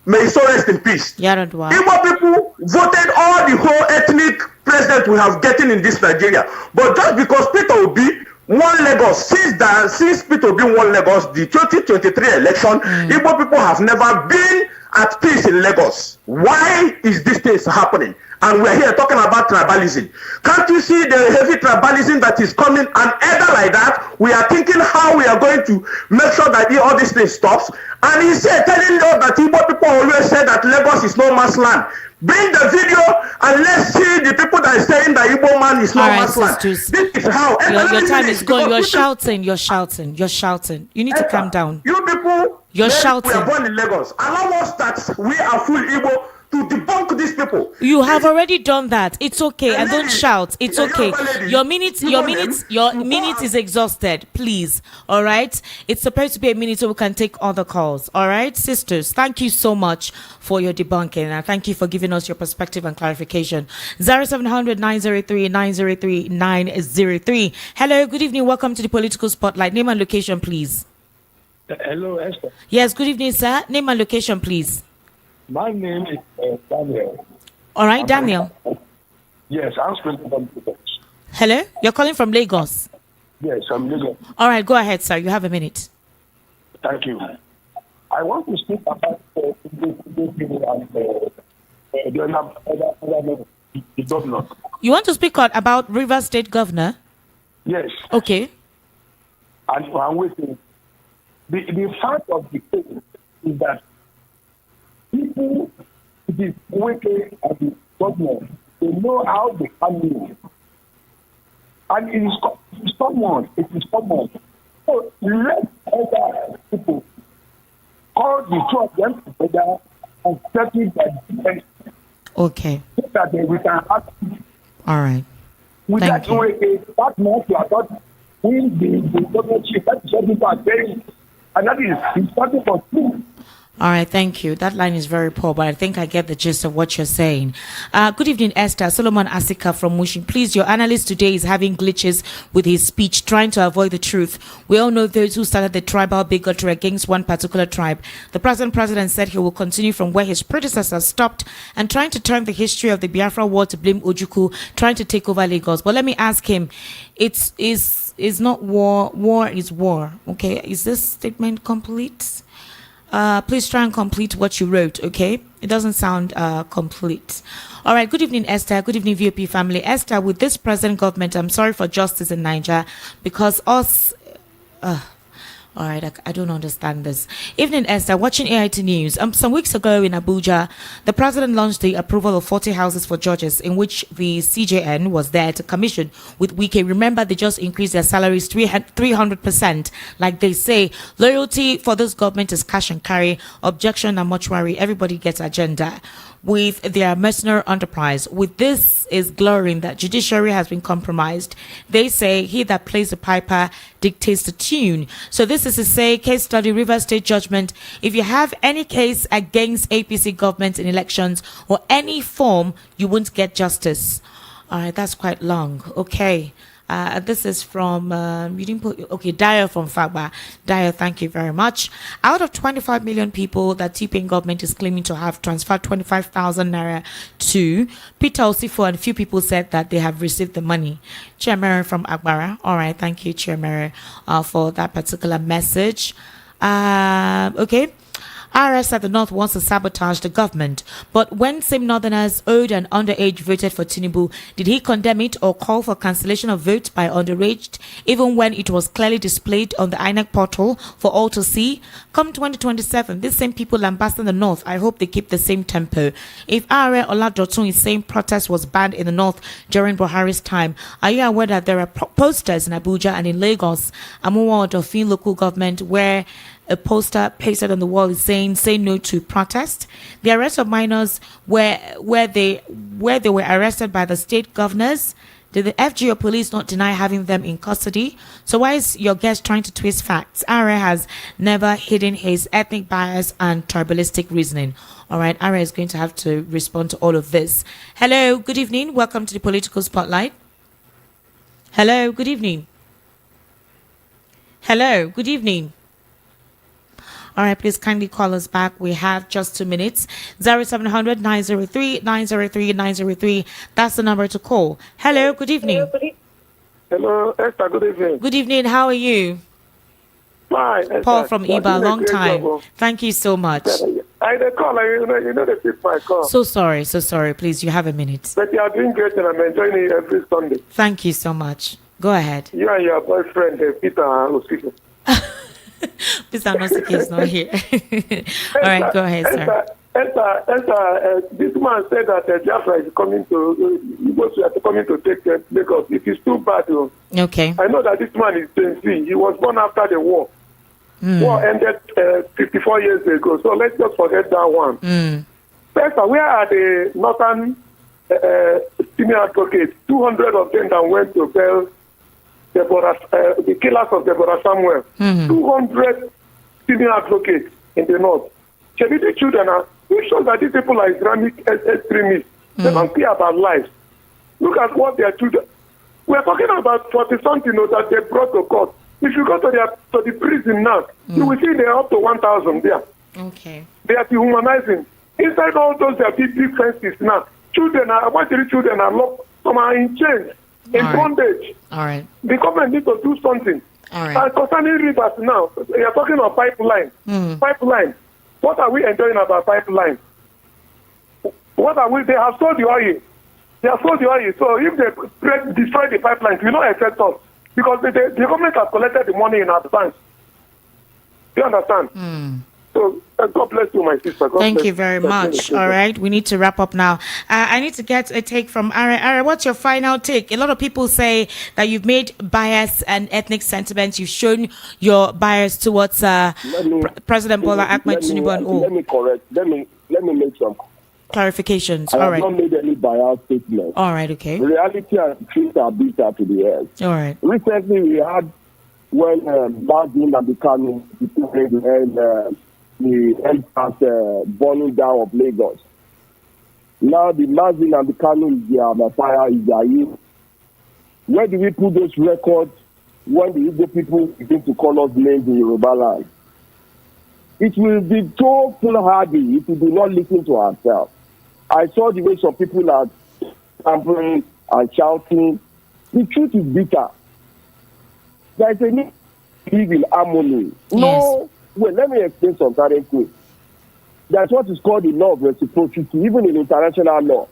May he so rest in peace. Igbo people voted all the whole ethnic president we have getting in this Nigeria. But just because Peter Obi won Lagos, since Peter Obi won Lagos, the 2023 election, Igbo people have never been at peace in Lagos. Why is this thing happening? And we're here talking about tribalism. Can't you see the heavy tribalism that is coming? And either like that, we are thinking how we are going to make sure that all this thing stops. And he's telling us that Igbo people always say that Lagos is no man's land. Bring the video and let's see the people that are saying that Igbo man is no man's land. This is how. Your time is going. You're shouting. You're shouting. You're shouting. You need to calm down. You people, you're shouting. We are born in Lagos. Allow us that we are full Igbo to debunk these people. You have already done that. It's okay, and don't shout. It's okay. Your minute is exhausted. Please, all right. It's supposed to be a minute so we can take other calls. All right, sisters. Thank you so much for your debunking, and thank you for giving us your perspective and clarification. 0700-903-903. Hello. Good evening. Welcome to the Political Spotlight. Name and location, please. Hello, Esther. Yes. Good evening, sir. Name and location, please. My name is Daniel. All right, Daniel. Yes, I'm speaking from Lagos. Hello? You're calling from Lagos? Yes, I'm Lagos. All right, go ahead, sir. You have a minute. Thank you. I want to speak about the governor. You want to speak about River State Governor? Yes. Okay. And I'm waiting. The fact of the case is that people, it is wicked at the government. They know how they can live. And it is common. It is common. So let other people call the two of them together and settle that difference. Okay. So that we can act. All right. Thank you. That means you are not win the governorship. That is what people are saying. And that is important for truth. All right, thank you. That line is very poor, but I think I get the gist of what you're saying. Good evening, Esther. Solomon Asika from Mushin. Please, your analyst today is having glitches with his speech, trying to avoid the truth. We all know those who started the tribal bigotry against one particular tribe. The present president said he will continue from where his predecessors stopped and trying to turn the history of the Biafra war to blame Ojukwu, trying to take over Lagos. But let me ask him, it's not war. War is war. Okay, is this statement complete? Please try and complete what you wrote, okay? It doesn't sound complete. All right, good evening, Esther. Good evening, VOP family. Esther, with this present government, I'm sorry for justice in Niger because us... all right, I don't understand this. Evening, Esther. Watching AIT News. Some weeks ago in Abuja, the president launched the approval of 40 houses for judges, in which the CJN was there to commission with Wike. Remember, they just increased their salaries 300%. Like they say, loyalty for this government is cash and carry. Objection and mortuary. Everybody gets agenda. with their mercenary enterprise. With this is glorying that judiciary has been compromised. They say he that plays the piper dictates the tune. So this is to say, case study, River State judgment. If you have any case against APC government in elections or any form, you won't get justice. All right, that's quite long. Okay. This is from, you didn't put, okay, Dyer from Fagba. Dyer, thank you very much. Out of 25 million people that TPN government is claiming to have transferred 25,000 naira to, Peter Osifo and a few people said that they have received the money. Chairman from Agbara. All right, thank you, Chairman, for that particular message. Okay. RS at the North wants to sabotage the government. But when same Northerners, old and underage, voted for Tinubu, did he condemn it or call for cancellation of votes by underage, even when it was clearly displayed on the INEC portal for all to see? Come 2027, these same people lambasting the North, I hope they keep the same tempo. If Are Oladotun is saying protest was banned in the North during Buhari's time, are you aware that there are posters in Abuja and in Lagos, Amuwa Odofin local government, where a poster pasted on the wall is saying "Say no to protest"? The arrest of minors where they were arrested by the state governors. Did the FGO police not deny having them in custody? So why is your guest trying to twist facts? Ara has never hidden his ethnic bias and tribalistic reasoning. All right, Ara is going to have to respond to all of this. Hello, good evening. Welcome to the Political Spotlight. Hello, good evening. Hello, good evening. All right, please kindly call us back. We have just 2 minutes. 0700 903 903 903. That's the number to call. Hello, good evening. Hello, Esther, good evening. Good evening. How are you? Fine. Esther. Paul from Iba, long time. Thank you so much. I call, you know they pick my call. So sorry. Please, you have a minute. But you are doing great and I'm enjoying it every Sunday. Thank you so much. Go ahead. You and your boyfriend, Peter Osifo. Please, I'm not is not here. All right, go ahead, sir. This man said that Biafra is coming to take Lagos. It is too bad. Okay. I know that this man is Gen Z. He was born after the war. War ended 54 years ago. So let's just forget that one. First, where are the northern senior advocates? 200 of them that went to bail the killers of Deborah Samuel. 200 senior advocates in the north. The children are, which shows that these people are Islamic extremists. They don't care about lives. Look at what their children. We're talking about 40-something that they brought to court. If you go to the prison now, you will see they are up to 1,000 there. Okay. They are dehumanizing. Inside all those big fences now, children are locked. Some are in chains. In bondage. All right. The government needs to do something. All right. And concerning rivers now, you are talking about pipeline. Pipeline. What are we enjoying about pipeline? What are we? They have sold the oil. So if they destroy the pipeline, it will not affect us because the government has collected the money in advance. Do you understand? So God bless you, my sister. Thank you very much. All right, we need to wrap up now. I need to get a take from Ara. Ara, what's your final take? A lot of people say that you've made bias and ethnic sentiments. You've shown your bias towards President Bola Ahmed Tinubu and all. Let me correct. Let me make some clarifications. I all have right. not made any bias statement. All right. Okay. Reality and truth are bitter to the earth. All right. Recently, we had when Mazin and becoming the end burning down of Lagos. Now the Mazin and Kanu is their Messiah, is their hero. Where do we put those records when the Igbo people begin to call us names in Yoruba land? It will be so foolhardy if we do not listen to ourselves. I saw the way some people are tampering and shouting. The truth is bitter. There is a need to live in harmony. Yes. No. Well, let me explain some current things. That's what is called the law of reciprocity, even in international law.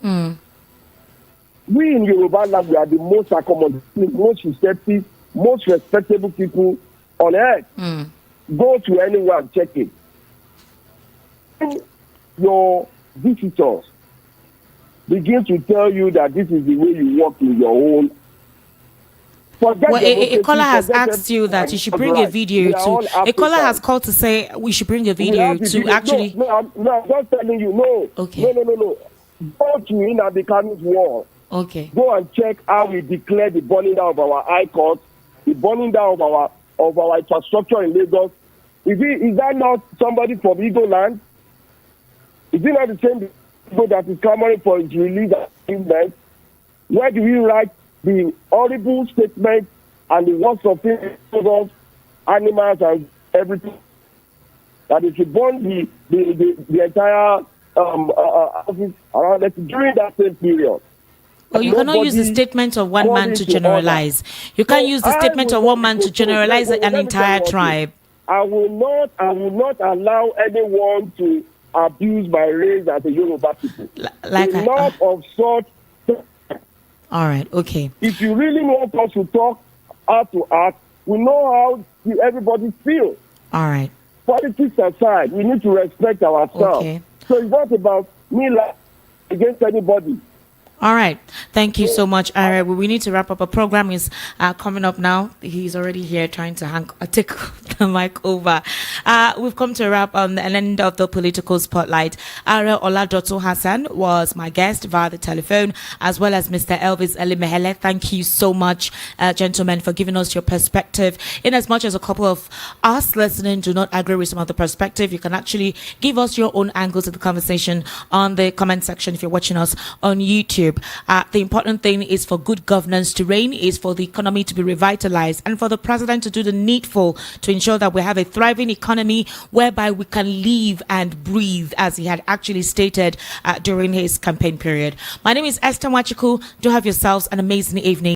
We in Yoruba land, we are the most accommodating, most receptive, most respectable people on earth. Go to anyone, check it. Your visitors begin to tell you that this is the way you work in your own Forget Well, democracy, a caller has forget asked you that you should bring a right. video We are all to. A caller Africans. has called to say we should bring a We video have the to video. actually. No, I'm just telling you, no. Okay. No. Go to Nnamdi Kanu's wall. Okay. Go and check how we declare the burning down of our high court, the burning down of our infrastructure in Lagos. Is that not somebody from Igbo land? Is it not the same people that is clamoring for his release and achievement? Where do we write the horrible statement and the worst of things of animals and everything? That if you burn the entire office around us during that same period. Well, you cannot use the statement of one man to generalize. You can't use the statement of one man to generalize an entire tribe. I will not allow anyone to abuse my race as a Yoruba people. Enough of such. All right, okay. If you really want us to talk how to act, we know how everybody feels. All right. Politics aside, we need to respect ourselves. Okay. So it's not about me against anybody. All right. Thank you so much. All right. Well, we need to wrap up. A program is coming up now. He's already here trying to take the mic over. We've come to wrap on the end of the political spotlight. Ara Oladoto Hassan was my guest via the telephone, as well as Mr. Elvis Elimehele. Thank you so much, gentlemen, for giving us your perspective. In as much as a couple of us listening do not agree with some of the perspective, you can actually give us your own angles of the conversation on the comment section if you're watching us on YouTube. The important thing is for good governance to reign, is for the economy to be revitalized, and for the president to do the needful to ensure that we have a thriving economy whereby we can live and breathe, as he had actually stated during his campaign period. My name is Esther Wachiku. Do have yourselves an amazing evening.